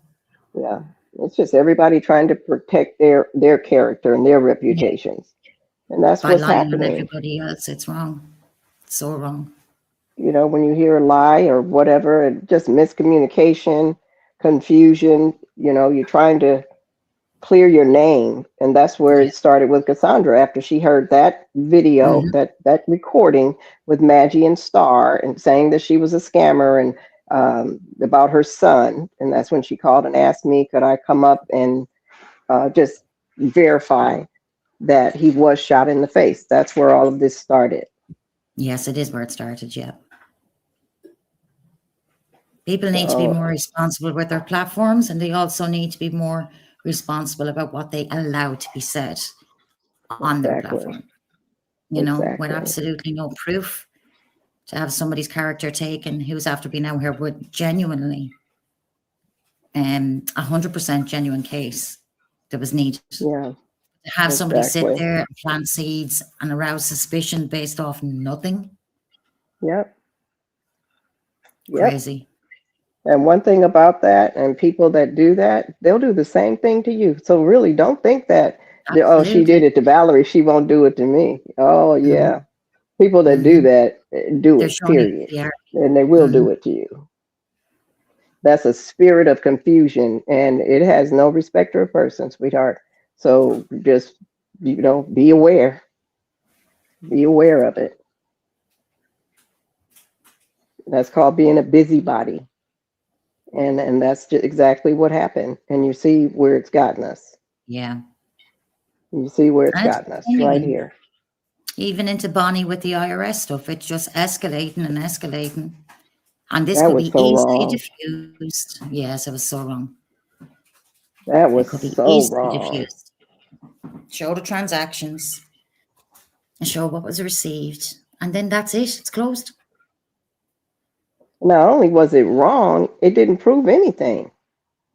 Yeah. It's just everybody trying to protect their character and their Yeah. reputations. And that's By what's lying on happening. everybody else, it's wrong. So wrong. When you hear a lie or whatever, just miscommunication, confusion, you're trying to clear your name. And that's where Yeah. it started with CaSondra after she heard that video, Hmm. that recording with Maggie and Star and saying that she was a scammer and about her son. And that's when she called and asked me, could I come up and just verify that he was shot in the face. That's where all of this started. Yes, it is where it started. Yeah. People need to be So more responsible with their platforms, and they also need to be more responsible about what they allow to be said on their exactly, platform. With exactly. absolutely no proof, to have somebody's character taken who's after being out here with genuinely 100% genuine case that was needed. Yeah, To have somebody sit exactly. there and plant seeds and arouse suspicion based off nothing, Yep, yep. crazy. And one thing about that, and people that do that, they'll do the same thing to you. So really, don't think that, oh, she Absolutely. did it to Valarie, she won't do it to me. Oh Mhm. yeah, people that do Mhm. that do They're it. showing you Period, the art. and they will do Mhm. it to you. That's a spirit of confusion, and it has no respect of person, sweetheart. So just be aware. Be aware of it. That's called being a busybody. And that's just exactly what happened. And you see where it's gotten us. Yeah. You see where it's And it's gotten us right continuing. here. Even into Bonnie with the IRS stuff, it's just escalating and escalating. And this That could was be so easily wrong. diffused. Yes, it was so wrong. That It was could be so easily wrong. diffused. Show the transactions and show what was received. And then that's it. It's closed. Not only was it wrong, it didn't prove anything.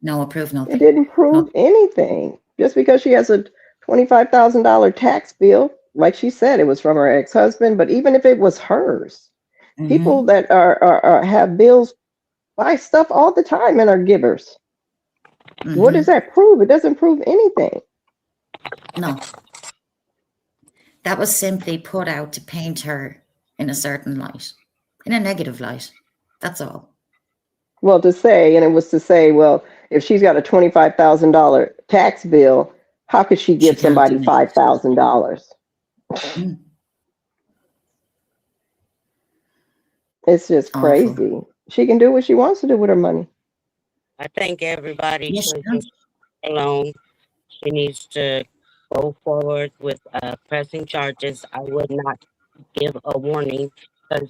No, approve It nothing. didn't prove anything. Just because she has a $25,000 tax bill, like she said, it was from her ex-husband. But even if it was hers, people Mm-hmm. that are have bills buy stuff all the time and are givers. What does Mm-hmm. that prove? It doesn't prove anything. No, that was simply put out to paint her in a certain light, in a negative light. That's all. Well, and it was to say, well, if she's got a $25,000 tax bill, how could she She give can't somebody donate. $5,000? Mm, It's just awful. crazy. She can do what she wants to do with her money. I think everybody Yes, she should can. just alone. She needs to go forward with pressing charges. I would not give a warning because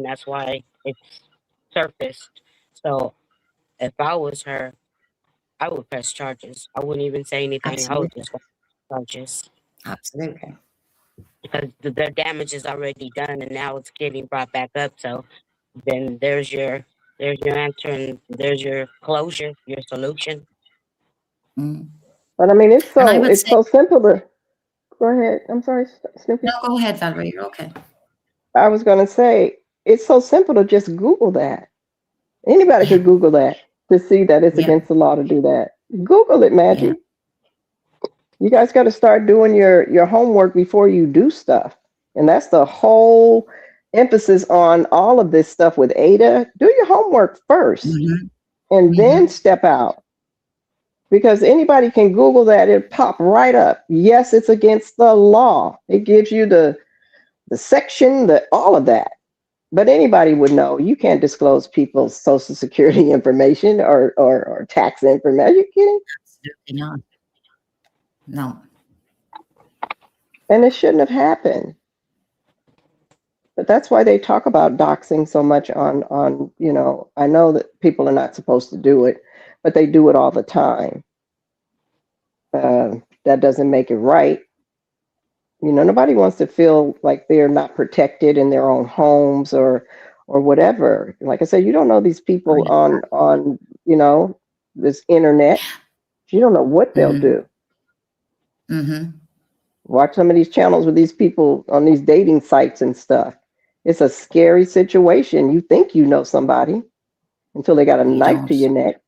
that's why it's surfaced. So if I was her, I would press charges. I wouldn't even say anything. I would Absolutely. just press charges Absolutely. because the damage is already done and now it's getting brought back up. So then there's your answer and there's your closure, your solution. Mm. But I mean, And I would it's say, so simple to go ahead. I'm sorry, no, Snoopy. go ahead, Valerie. You're okay. I was going to say It's so simple to just Google that. Anybody Yeah. could Google that to see that it's Yeah. against the law to do that. Google it, Yeah. Maggie. You guys got to start doing your homework before you do stuff. And that's the whole emphasis on all of this stuff with Ada. Do your homework first Mm-hmm. and then Mm-hmm. step out. Because anybody can Google that, it pop right up. Yes, it's against the law. It gives you the section, all of that. But anybody would know you can't disclose people's social security information or tax information. Are you kidding? Absolutely not. No. And it shouldn't have happened. But that's why they talk about doxing so much on, I know that people are not supposed to do it, but they do it all the time. That doesn't make it right. Nobody wants to feel like they're not protected in their own homes or whatever. Like I said, you don't know these people on this internet. You don't know what they'll Mm-hmm. do. Mm-hmm. Watch some of these channels with these people on these dating sites and stuff. It's a scary situation. You think you know somebody until they got a You knife to don't. your neck.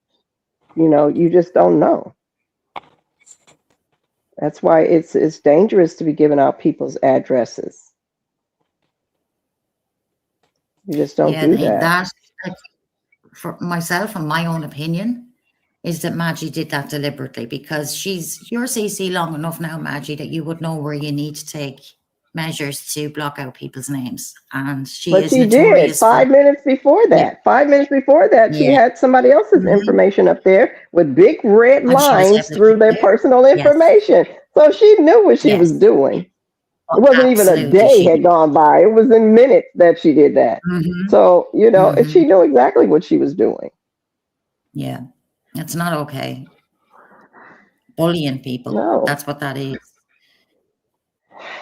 You just don't know. That's why it's dangerous to be giving out people's addresses. You just don't Yeah, do that. that, like, for myself and my own opinion, is that Maggie did that deliberately because you're CC long enough now, Maggie, that you would know where you need to take measures to block out people's names. And she But is she did notorious for, 5 minutes before yeah, that. 5 minutes before that, she yeah. had somebody else's Mm-hmm. information up there with big red And she was lines able to through their clear. personal Yes, information. So she knew what she was yes. doing. Oh, It wasn't even a absolutely, day she had did. gone by. It was in minutes that she did that. Mm-hmm. So, Mm-hmm. she knew exactly what she was doing. Yeah, it's not okay. Bullying people, No, that's what that is.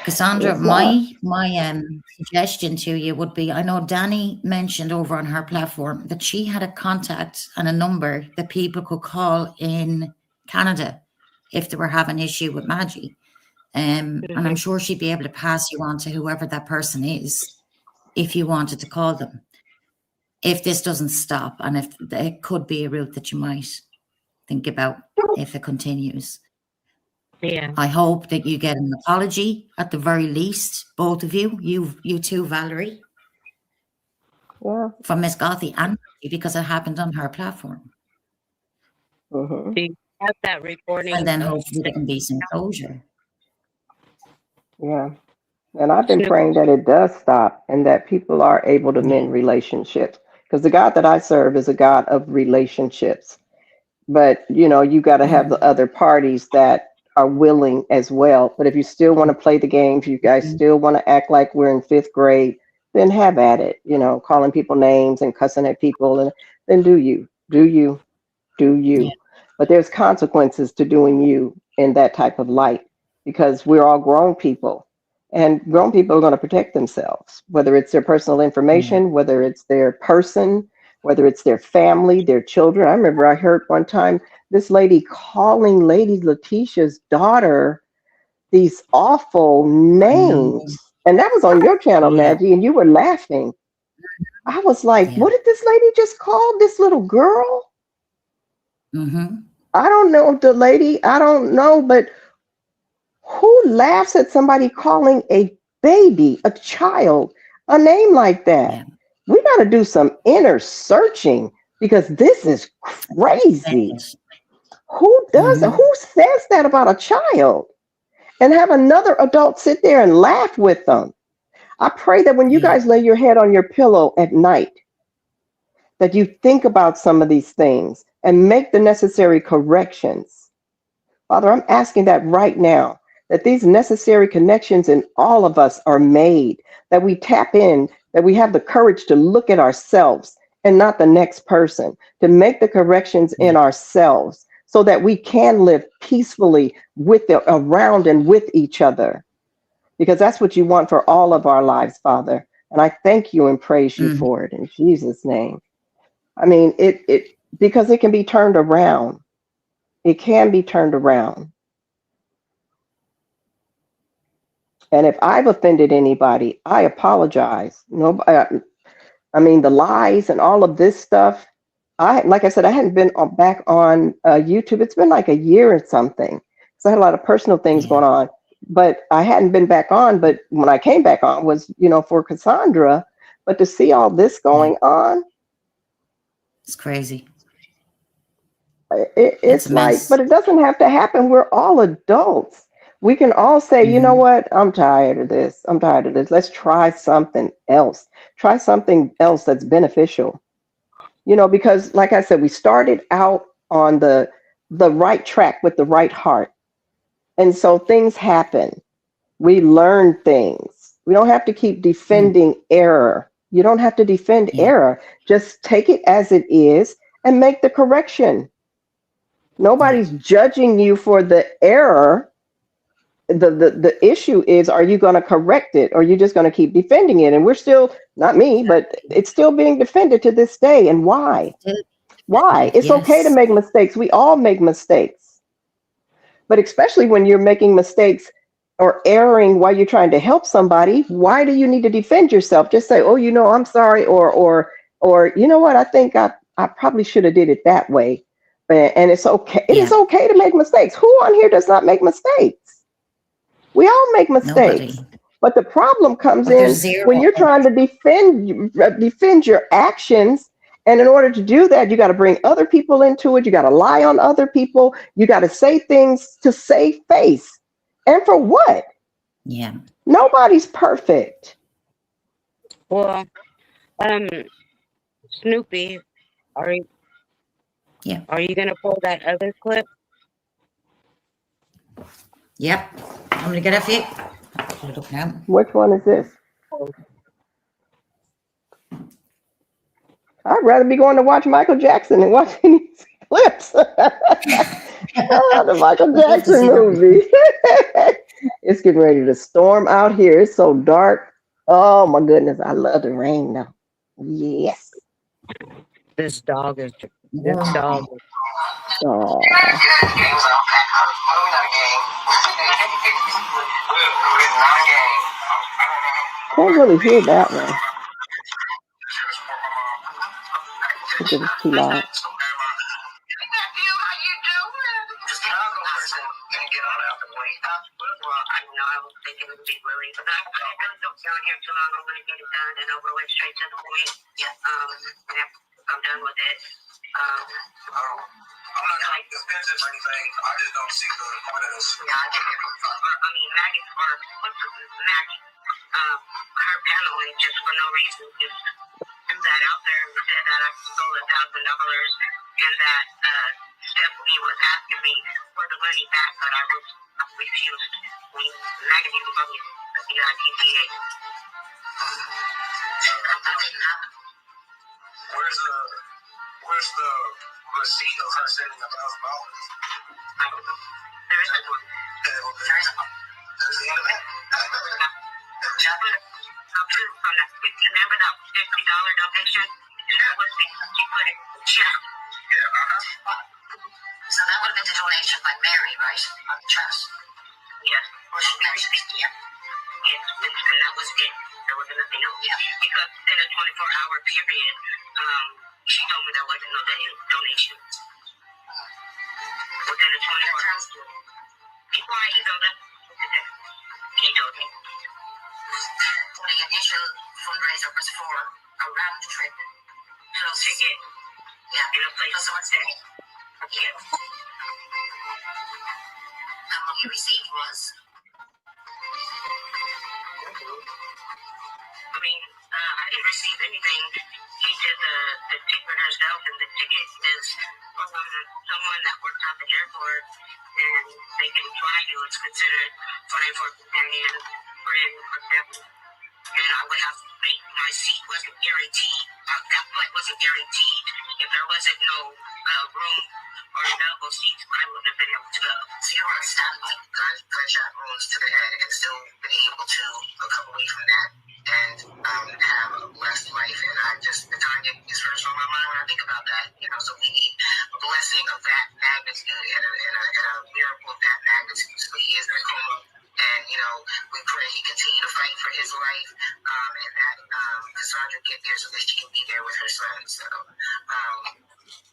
CaSondra, it's not. my suggestion to you would be, I know Danny mentioned over on her platform that she had a contact and a number that people could call in Canada if they were having an issue with Maggie. And I'm sure she'd be able to pass you on to whoever that person is if you wanted to call them. If this doesn't stop, and if it could be a route that you might think about if it continues. Yeah. I hope that you get an apology at the very least, both of you, you two, Valarie, Yeah. from Miss Gothy and Maggie, because it happened on her platform. Mm-hmm. Do you have that recording? And then hopefully there can be some closure. Yeah. And I've been praying that it does stop and that people are able to Yeah. mend relationships. Because the God that I serve is a God of relationships. But, you got to have the other parties that are willing as well. But if you still want to play the games, you guys still want to act like we're in fifth grade, then have at it, calling people names and cussing at people. And then do you. Yeah. But there's consequences to doing you in that type of light because we're all grown people. And grown people are going to protect themselves, whether it's their personal information, whether it's their person, whether it's their family, their children. I remember I heard one time this lady calling Lady Letitia's daughter these awful I know. names. And that was on your channel, Yeah. Maggie, and you were laughing. I was like, Yeah. what did this lady just call this little girl? Mm-hmm. I don't know the lady. I don't know, but who laughs at somebody calling a baby, a child, a name like that? Yeah. We got to do some inner searching because this is crazy. Who does Mm-hmm. who says that about a child and have another adult sit there and laugh with them? I pray that when you Yeah. guys lay your head on your pillow at night, that you think about some of these things and make the necessary corrections. Father, I'm asking that right now, that these necessary connections in all of us are made, that we tap in, that we have the courage to look at ourselves and not the next person, to make the corrections in ourselves so that we can live peacefully around and with each other. Because that's what you want for all of our lives, Father. And I thank you and praise you Mm-hmm. for it in Jesus' name. I mean, because it can be turned around. It can be turned around. And if I've offended anybody, I apologize. No, I mean, the lies and all of this stuff. Like I said, I hadn't been back on YouTube. It's been like a year or something. So I had a lot of personal things Yeah. going on, but I hadn't been back on. But when I came back on was, for CaSondra. But to see all this going on, It's crazy. It's it's a like, mess. but it doesn't have to happen. We're all adults. We can all say, you know Mhm. what? I'm tired of this. I'm tired of this. Let's try something else. Try something else that's beneficial. Because like I said, we started out on the right track with the right heart. And so things happen. We learn things. We don't have to keep Mm. defending error. You don't have to defend Yeah. error. Just take it as it is and make the correction. Nobody's judging you for the error. The issue is, are you going to correct it, or are you just going to keep defending it? And we're still, not me, but it's still being defended to this day. And why? Why? It's okay to Yes. make mistakes. We all make mistakes. But especially when you're making mistakes or erring while you're trying to help somebody, why do you need to defend yourself? Just say, "Oh, I'm sorry," or you know what? I think I probably should have did it that way. And it's okay. It is Yeah. okay to make mistakes. Who on here does not make mistakes? We all make Nobody. mistakes. But the problem comes But there's in zero. when you're trying to defend your actions. And in order to do that, you got to bring other people into it. You got to lie on other people. You got to say things to save face. And for what? Yeah. Nobody's perfect. Well, Snoopy, are you, Yeah. are you gonna pull that other clip? Yep. I'm gonna get a few. Put it up now. Which one is this? I'd rather be going to watch Michael Jackson than watching these clips. The Michael I'd love to Jackson see that. movie. It's getting ready to storm out here. It's so dark. Oh my goodness. I love the rain though. Yes. This dog is. This Yeah. dog. Oh. Can't really hear that one because it's too loud. I'm done with it. I'm not trying to defend it or anything. I just don't see the point of this. Yeah, I think Maggie, Maggie, her family just for no reason just threw that out there and said that I stole $1,000 and that Stephanie was asking me for the money back, but I refused. Maggie didn't tell me the TCA. That didn't happen. Where's the receipt of her sending $1,000? There isn't one. There isn't one. There's the end of it. From that, remember that $50 donation? That was she put it in the check. Yeah. So that would have been the donation by Mary, right? On the chest. Yes. Or she mentioned it. Yeah. Yes, and that was it. There was nothing else. Yeah. Because in a 24-hour period, she told me there wasn't no donation. Within a 24 hours. Be quiet, Isolde. He told me. The initial fundraiser was for a round trip. So ticket. Yeah. In a place. So what's that? Yeah. And what you received was? I didn't receive anything. He did the ticket herself, and the ticket is from someone that works at the airport, and they can fly you. It's considered flying for a companion, friend, or family. And I would have to wait. My seat wasn't guaranteed. That flight wasn't guaranteed. If there wasn't no room or available seats, I wouldn't have been able to go. So you were on standby. Gunshot wounds to the head, and still been able to recover away from that and have a blessed life. And the target is first on my mind when I think about that. So we need a blessing of that magnitude and a miracle of that magnitude. So he is in a coma. And, we pray he continue to fight for his life, and that CaSondra get there so that she can be there with her son. So,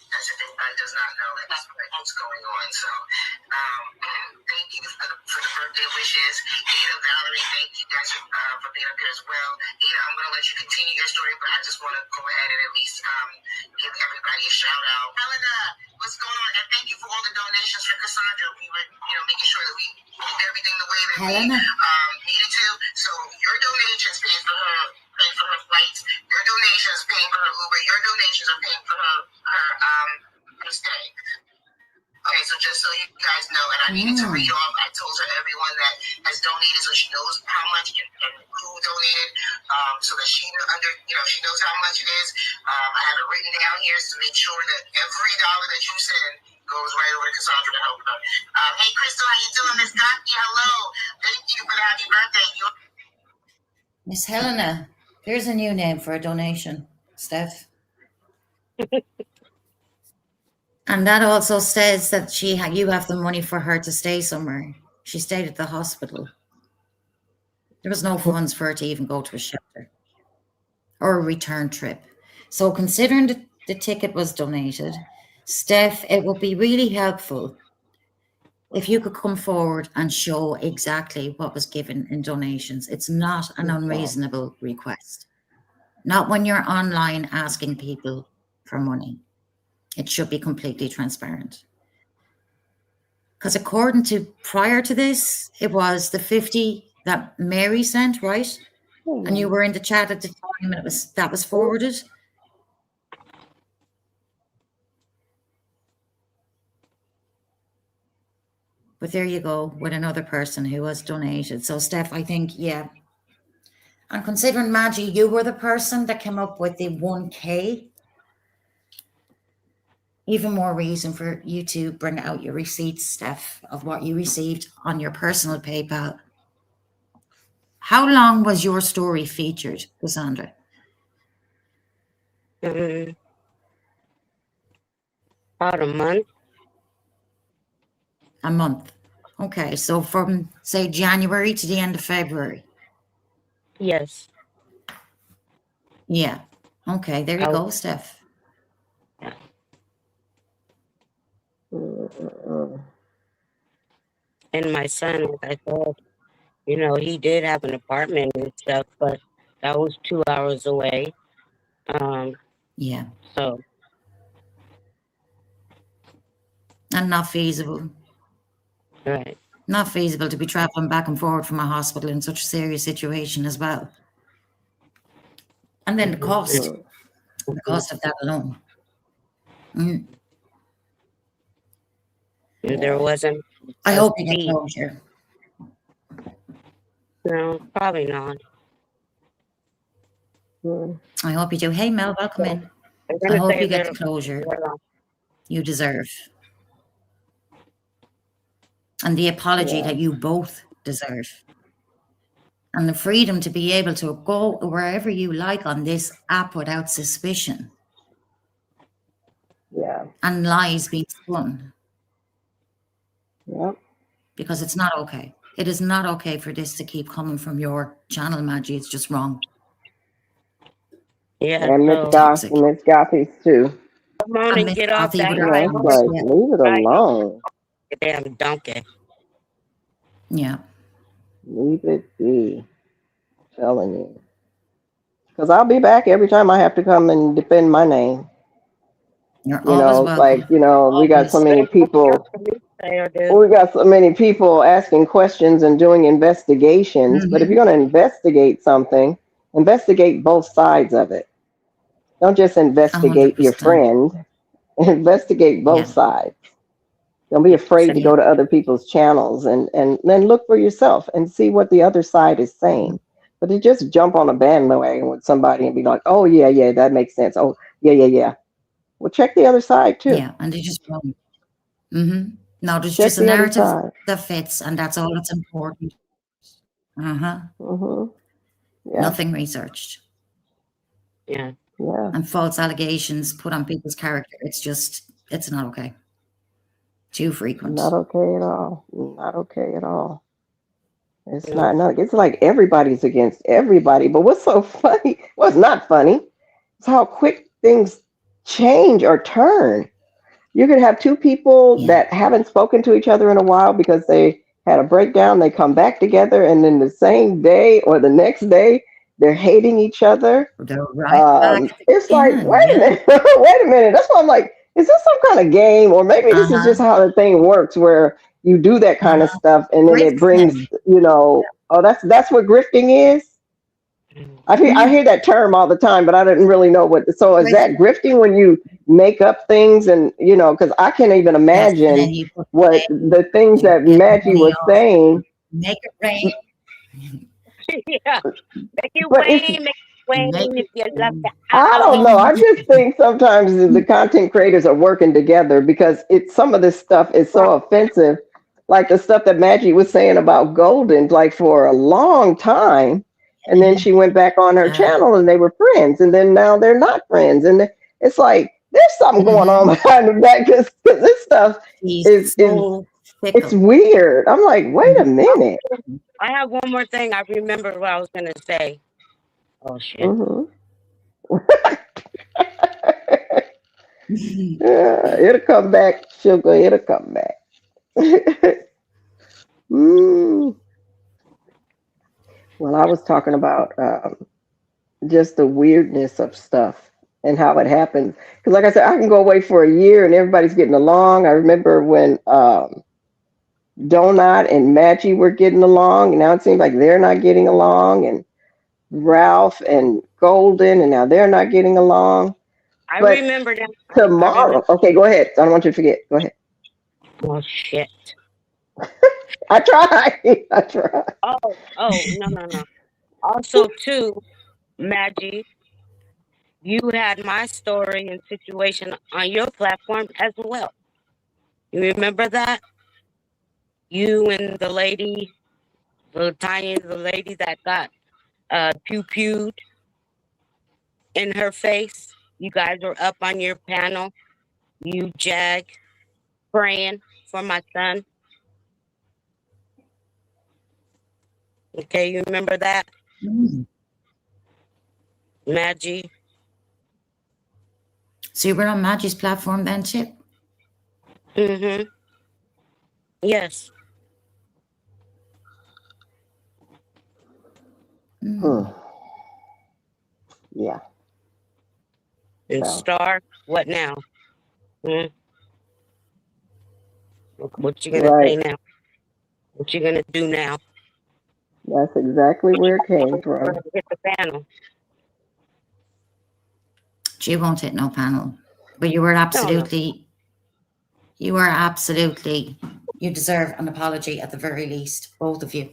as if anybody does not know at this point what's going on. So, thank you for the birthday wishes. Ada, Valarie, thank you guys for being up here as well. Ada, I'm going to let you continue your story, but I just want to go ahead and at least give everybody a shout out. Helena, what's going on? And thank you for all the donations for CaSondra. We were, making sure that we moved everything the way that Helena. we needed to. So your donations paying for her flights. Your donations paying for her Uber. Your donations are paying for her stay. Okay, so just so you guys know, and I needed to read off, I told her everyone that has donated so she knows how much and who donated, so that she knows how much it is. I have it written down here to make sure that every dollar that you send goes right over to CaSondra to help her. Hey, Crystal, how you doing? Miss Gotti, hello. Thank you for the happy birthday. Miss Helena, here's a new name for a donation, Steph. And that also says that you have the money for her to stay somewhere. She stayed at the hospital. There was no funds for her to even go to a shelter or a return trip. So considering the ticket was donated, Steph, it would be really helpful if you could come forward and show exactly what was given in donations. It's not an unreasonable request. Not when you're online asking people for money. It should be completely transparent. Because according to prior to this, it was the 50 that Mary sent, right? And you were in the chat at the time, and that was forwarded. But there you go, with another person who has donated. So Steph, I think, yeah. And considering, Maggie, you were the person that came up with the 1K, even more reason for you to bring out your receipts, Steph, of what you received on your personal PayPal. How long was your story featured, CaSondra? About a month. A month. Okay, so from, say, January to the end of February. Yes. Yeah. Okay, there you go, Steph. Yeah. And my son, like I said, he did have an apartment and stuff, but that was 2 hours away. Yeah. So. And not feasible. Right. Not feasible to be traveling back and forward from a hospital in such a serious situation as well. And then the cost of that alone. And there wasn't. I hope you get closure. No, probably not. I hope you do. Hey, Mel, welcome in. I hope you get the closure you deserve. And the apology that you both deserve. And the freedom to be able to go wherever you like on this app without suspicion. Yeah. And lies being spun. Yep. Because it's not okay. It is not okay for this to keep coming from your channel, Maggie. It's just wrong. Yeah, and Miss Gothi's too. Come on and get off that. Leave it alone. Damn donkey. Yeah. Leave it be. I'm telling you. Because I'll be back every time I have to come and defend my name. You're always welcome. Like, we got so many people. We got so many people asking questions and doing investigations. But if you're going to investigate something, investigate both sides of it. Don't just investigate 100%. your friend. Investigate both sides. Don't be afraid to go to other people's channels and then look for yourself and see what the other side is saying. But to just jump on a bandwagon with somebody and be like, oh, yeah, that makes sense. Oh, yeah. Well, check the other side too. Yeah, and they just wrong. No, there's just a narrative that fits, and that's all that's important. Yeah. Nothing researched. Yeah. And false allegations put on people's character. It's not okay. Too frequent. Not okay at all. Not okay at all. It's No. not, it's like everybody's against everybody. But what's so funny? Well, it's not funny. It's how quick things change or turn. You could have two people Yeah. that haven't spoken to each other in a while because they had a breakdown. They come back together, and then the same day or the next day, they're hating each other. They're right back It's like, again. wait a Yeah. minute, wait a minute. That's why I'm like, is this some kind of game, or maybe this is Uh-huh. just how the thing works, where you do that kind of stuff, and then it brings, Grifting. oh, that's what grifting is. I hear that term all the time, but I didn't really know what. So is that Grifting. grifting when you make up things and because I can't even Yes. And imagine then you put what the things you that get the Maggie money was off, saying, make it rain. Yeah. Make it but it's rain, make it rain Make if it you love rain. the I don't know. I just think sometimes the content creators are working together because some of this stuff is so offensive. Like the stuff that Maggie was saying about Golden, like for a long time. And then she went back on her Yeah. channel and they were friends. And then now they're not friends. And it's like, there's something going on behind the back because this stuff He's is so it's fickle. weird. I'm like, wait a minute. I have one more thing. I remember what I was gonna say. Oh shit. Hmm. Yeah, it'll come back, sugar. It'll come back. Mm. Well, I was talking about just the weirdness of stuff and how it happens. Because, like I said, I can go away for a year and everybody's getting along. I remember when Donut and Maggie were getting along, and now it seems like they're not getting along. And Ralph and Golden, and now they're not getting along. I But remember that. I remember. tomorrow, okay, go ahead. I don't want you to forget. Go ahead. Oh shit. I tried. I tried. Oh, no. Also, too, Maggie, you had my story and situation on your platform as well. You remember that? You and the lady, the lady that got pew-pewed in her face. You guys were up on your panel. You, Jag, praying for my son. Okay, you remember that? Maggie? So you were on Maggie's platform then, Chip? Mm-hmm. Yes. Yeah. And So Star, what now? Hmm? What you gonna say right. now? What you gonna do now? That's exactly where it came from. Hit the panel. She won't hit no panel. But you were absolutely, you deserve an apology at the very least, both of you.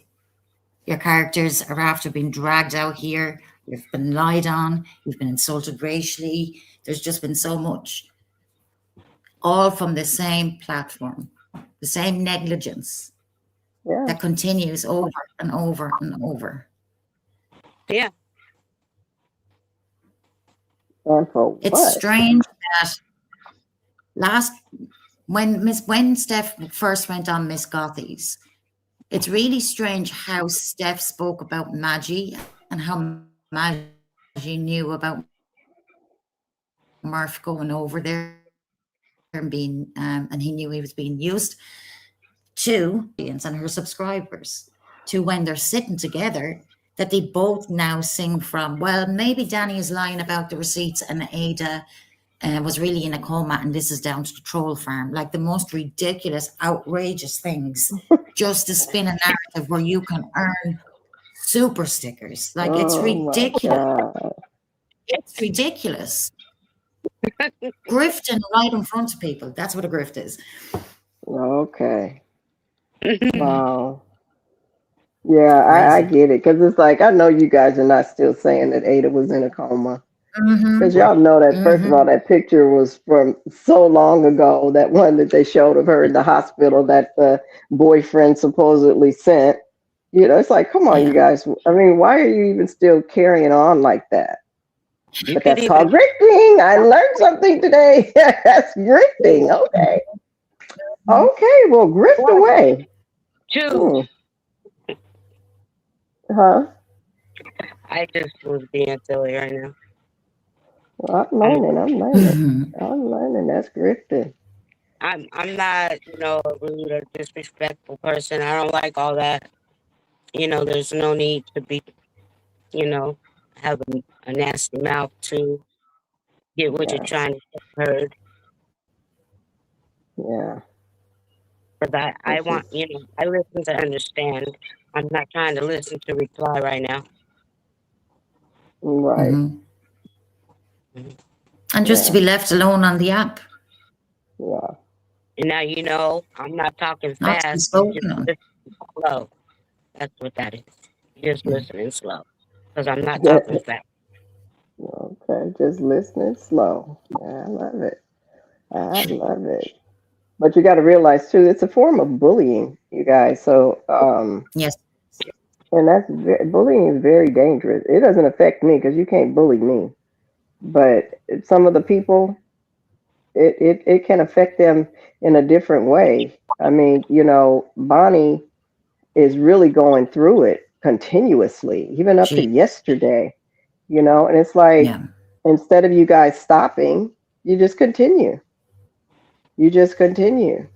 Your characters are after being dragged out here. You've been lied on. You've been insulted racially. There's just been so much. All from the same platform, the same negligence Yeah. that continues over and over and over. Yeah. And for It's what? strange that when Steph first went on Miss Gothies, it's really strange how Steph spoke about Maggie and how Maggie knew about Murph going over there and being and he knew he was being used to audience and her subscribers to when they're sitting together that they both now sing from, well, maybe Danny is lying about the receipts and Ada was really in a coma and this is down to the troll farm. Like the most ridiculous, outrageous things just to spin a narrative where you can earn super stickers. Like it's ridiculous. It's ridiculous. Grifting right in front of people. That's what a grift is. Okay. Wow. Yeah, I get it. Because it's like, I know you guys are not still saying that Ada was in a coma. Because y'all know that, first of all, that picture was from so long ago, that one that they showed of her in the hospital that the boyfriend supposedly sent. It's like, come on, you guys. I mean, why are you even still carrying on like that? But that's called grifting. I learned something today. That's grifting. Okay. Okay, well, grift away. Two. Huh? I just was being silly right now. Well, I'm I'm learning. I'm learning. I'm learning. That's grifting. I'm not, a rude or disrespectful person. I don't like all that. There's no need to be, have a nasty mouth to get what you're Yeah. trying to get heard. Yeah. Because I This want, is I listen to understand. I'm not trying to listen to reply right now. right. Mhm. And just to Yeah. be left alone on the app, Yeah. And now I'm not talking not to be fast. You just spoken on. listen slow. That's what that is. You're just listening slow. Because I'm not talking fast. Okay. Just listening slow. Yeah, I love it. I love it. But you got to realize too, it's a form of bullying, you guys. So, Yes. and bullying is very dangerous. It doesn't affect me because you can't bully me, but some of the people, it can affect them in a different way. I mean, Bonnie is really going through it continuously, even up to Gee. yesterday, and it's like, Yeah. instead of you guys stopping, you just continue. You just continue.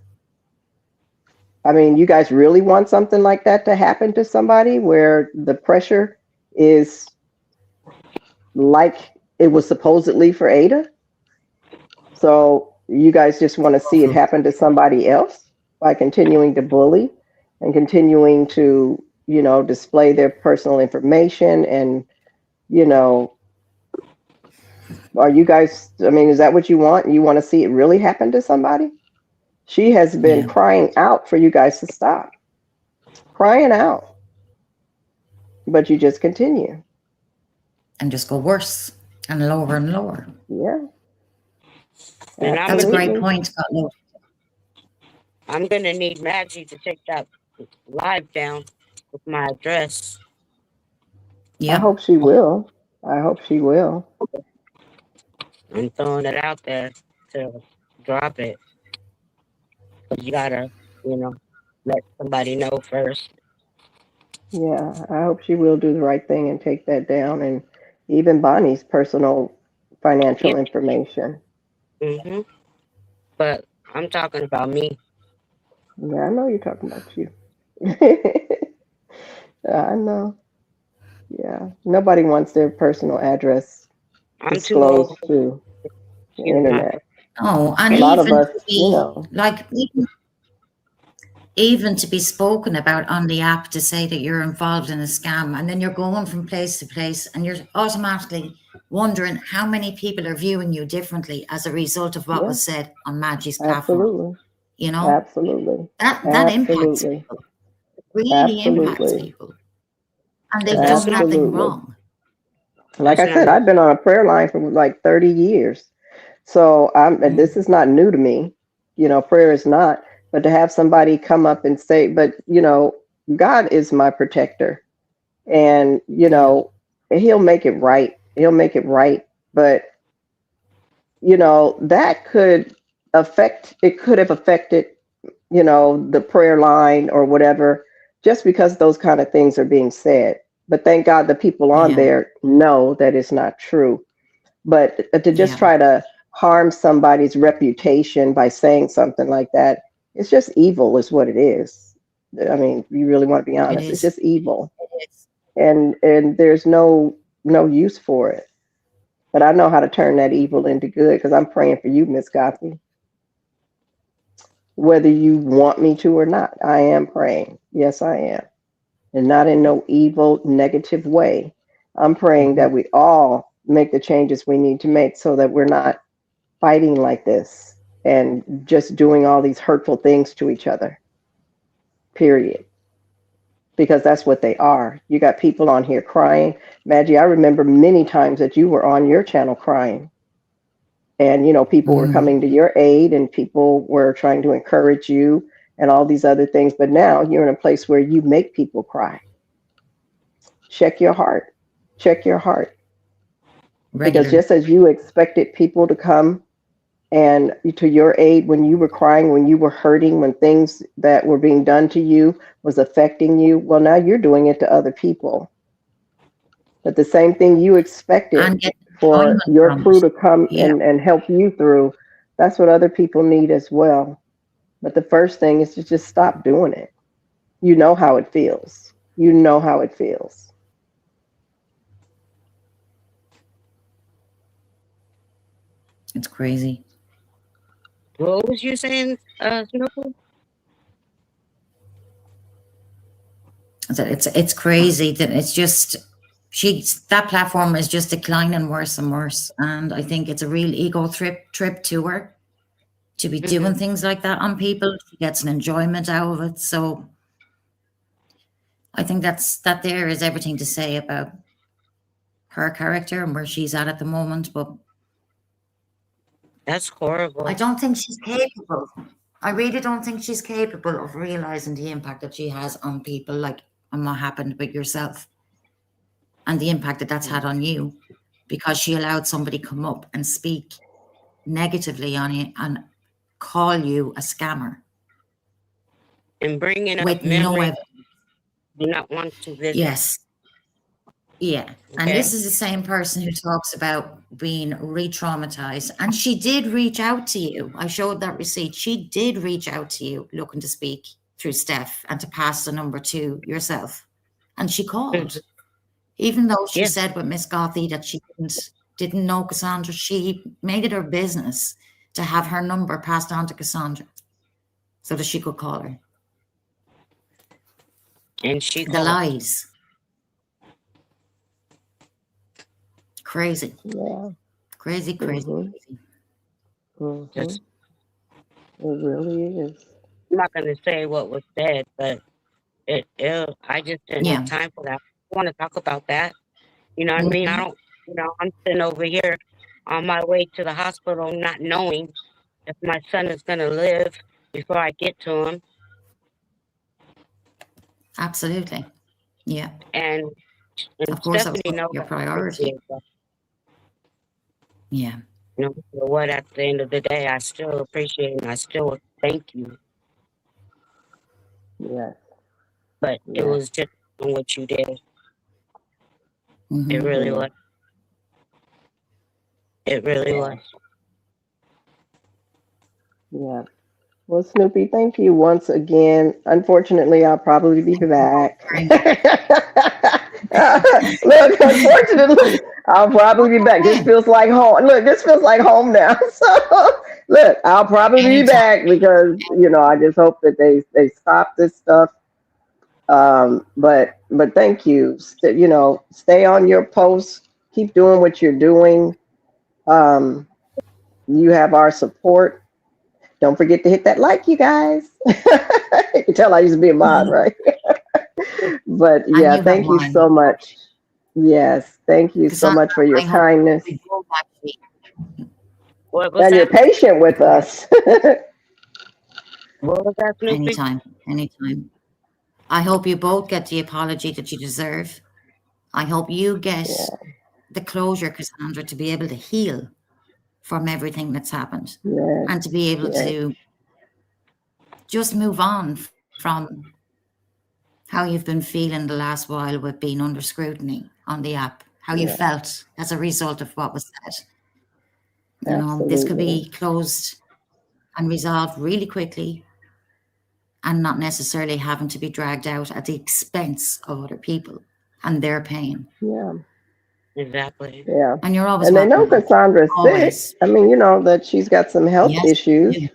I mean, you guys really want something like that to happen to somebody where the pressure is like it was supposedly for Ada? So you guys just want to see it Awful. happen to somebody else by continuing to bully and continuing to, display their personal information and, you know, are you guys, I mean, is that what you want? You want to see it really happen to somebody? She has been Yeah. crying out for you guys to stop, crying out, but you just continue. And just go worse and lower and lower. Yeah, And That's a great absolutely. point, Scott. Look, I'm going to need Maggie to take that live down with my address. I yeah. hope she will. I hope she will. I'm throwing it out there to drop it. But you got to, let somebody know first. Yeah, I hope she will do the right thing and take that down, and even Bonnie's personal Yeah. financial information. hmm But I'm talking about me. Yeah, I know you're talking about you. I know. Yeah, nobody wants their personal address I'm too old disclosed to the to give my. internet. Oh, and A lot of even us, to be like, even to be spoken about on the app to say that you're involved in a scam, and then you're going from place to place and you're automatically wondering how many people are viewing you differently as a result of what yeah, was said on Maggie's platform. absolutely, You know, absolutely, that impacts absolutely, people. It really impacts absolutely, people. And they've Because done it's not. nothing absolutely. wrong. Like It's I not. said, I've been on a prayer line for like 30 years. So this Mm, is not new to me. Prayer is not. But to have somebody come up and say, but, God is my protector. And, yeah, He'll make it right. He'll make it right. But, that could have affected, the prayer line or whatever, just because those kind of things are being said. But thank God the people on yeah, there know that it's not true. But to just yeah. try to harm somebody's reputation by saying something like that, it's just evil, is what it is. I mean, you really want to be It honest. It's is. just evil, It is. and there's no use for it. But I know how to turn that evil into good because I'm praying for you, Miss Gotham. Whether you want me to or not, I am praying. Yes, I am, and not in no evil, negative way. I'm praying Mhm. that we all make the changes we need to make so that we're not fighting like this and just doing all these hurtful things to each other, period. Because that's what they are. You got people on here crying. Maggie, I remember many times that you were on your channel crying. And, people were Mm, coming to your aid and people were trying to encourage you and all these other things. But now you're in a place where you make people cry. Check your heart. Check your heart. Because regular. just as you expected people to come and to your aid when you were crying, when you were hurting, when things that were being done to you was affecting you. Well, now you're doing it to other people. But the same thing you expected And get for enjoyment your from crew it. to come Yeah. and help you through, that's what other people need as well. But the first thing is to just stop doing it. You know how it feels. You know how it feels. It's crazy. What was you saying, Snoopy? It's crazy that it's just that platform is just declining worse and worse. And I think it's a real ego trip to her to be doing things like that on people. She gets an enjoyment out of it. So I think that there is everything to say about her character and where she's at the moment. But That's horrible. I don't think she's capable. I really don't think she's capable of realizing the impact that she has on people, like, and what happened with yourself and the impact that that's had on you, because she allowed somebody come up and speak negatively on you and call you a scammer And bringing up with no memories evidence. do not want to visit. Yes. Yeah. And Okay. this is the same person who talks about being re-traumatized. And she did reach out to you. I showed that receipt. She did reach out to you looking to speak through Steph and to pass the number to yourself. And she called. Even though she Yeah. said with Miss Gothy that she didn't know CaSondra, she made it her business to have her number passed on to CaSondra so that she could call her. And she The called. lies. Crazy. Yeah. Crazy, crazy, Mhm. crazy. Mhm. Just, It really is. I'm not going to say what was said, but I just didn't Yeah. have time for that. I want to talk about that. You know what I mean? I don't, I'm sitting over here on my way to the hospital not knowing if my son is going to live before I get to him. Absolutely. Yeah. And Of course, that was Stephanie knows your I priority. appreciate that. Yeah. No matter what, at the end of the day, I still appreciate it and I still thank you. Yes. But it Yes. was just what you did. Mhm. It really was. It really was. Yeah. Well, Snoopy, thank you once again. Unfortunately, I'll probably be back. Look, unfortunately, I'll probably be back. This feels like home. Look, this feels like home now. So, look, I'll probably be back because I just hope that they stop this stuff. But thank you. Stay on your post. Keep doing what you're doing. You have our support. Don't forget to hit that like, you guys. You can tell I used to be a mod, right? But yeah, you thank you have so much. Yes, thank you so much for your I hope kindness. we go back to What was And you're that? patient with us. What was that, Snoopy? anytime. I hope you both get the apology that you deserve. I hope you get the closure, CaSondra, to be able to heal from everything that's happened Yes, and to be able to just move on from how you've been feeling the last while with being under scrutiny on the app, how you felt as a result of what was said. This could be closed and resolved really quickly and not necessarily having to be dragged out at the expense of other people and their pain. Yeah. Exactly. Yeah. And you're always And they know welcome back. CaSondra's Always. sick. I mean, that she's got some health Yes, issues. they do.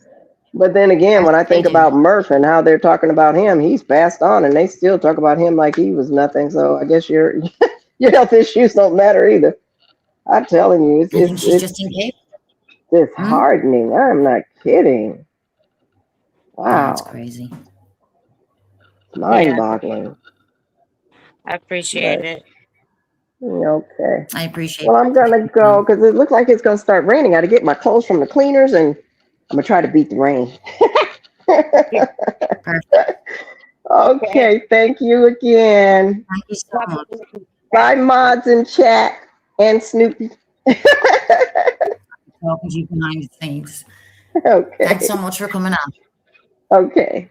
But then again, when I Yes, they think do. about Murph and how they're talking about him, he's passed on and they still talk about him like he was nothing. So I guess your health issues don't matter either. I'm telling you, I think she's just incapable. disheartening. I'm not kidding. Yeah, it's Wow. crazy. Mind-boggling. I appreciate it. Okay. I appreciate Well, I'm gonna go because it looks like it's gonna start raining. I got to get my clothes from the cleaners, and I'm gonna try to beat the rain. Perfect. Okay. Thank you again. Thank you so much. Bye, mods in chat and Snoopy. talking to you behind the scenes. Okay. Thanks so much for coming on. Okay.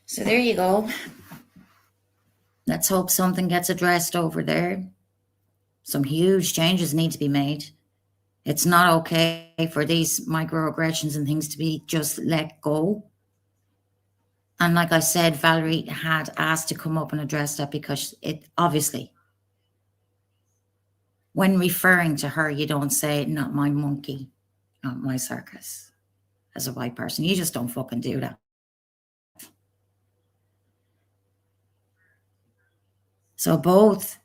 So there you go. Let's hope something gets addressed over there. Some huge changes need to be made. It's not okay for these microaggressions and things to be just let go. And like I said, Valarie had asked to come up and address that because it obviously, when referring to her, you don't say, not my monkey, not my circus, as a white person. You just don't fucking do that. So both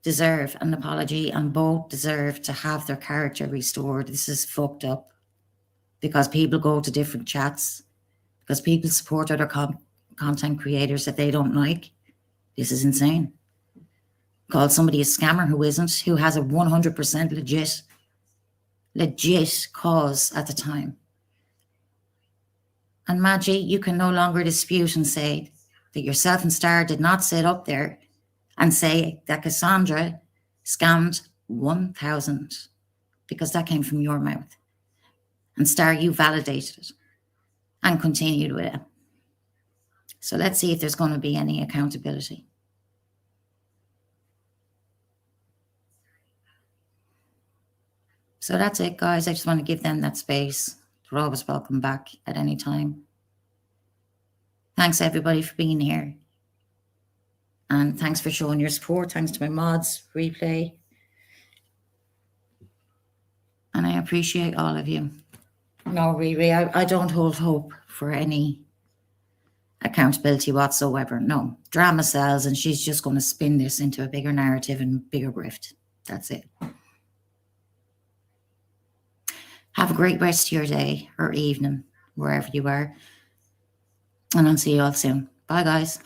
deserve an apology and both deserve to have their character restored. This is fucked up because people go to different chats, because people support other content creators that they don't like. This is insane. Call somebody a scammer who isn't, who has a 100% legit cause at the time. And Maggie, you can no longer dispute and say that yourself and Star did not sit up there and say that CaSondra scammed 1,000, because that came from your mouth. And Star, you validated it and continued with it. So let's see if there's going to be any accountability. So that's it, guys. I just want to give them that space. They're always welcome back at any time. Thanks, everybody, for being here. And thanks for showing your support. Thanks to my mods, replay. And I appreciate all of you. No, really, I don't hold hope for any accountability whatsoever. No, drama sells, and she's just going to spin this into a bigger narrative and bigger grift. That's it. Have a great rest of your day or evening, wherever you are. And I'll see you all soon. Bye, guys.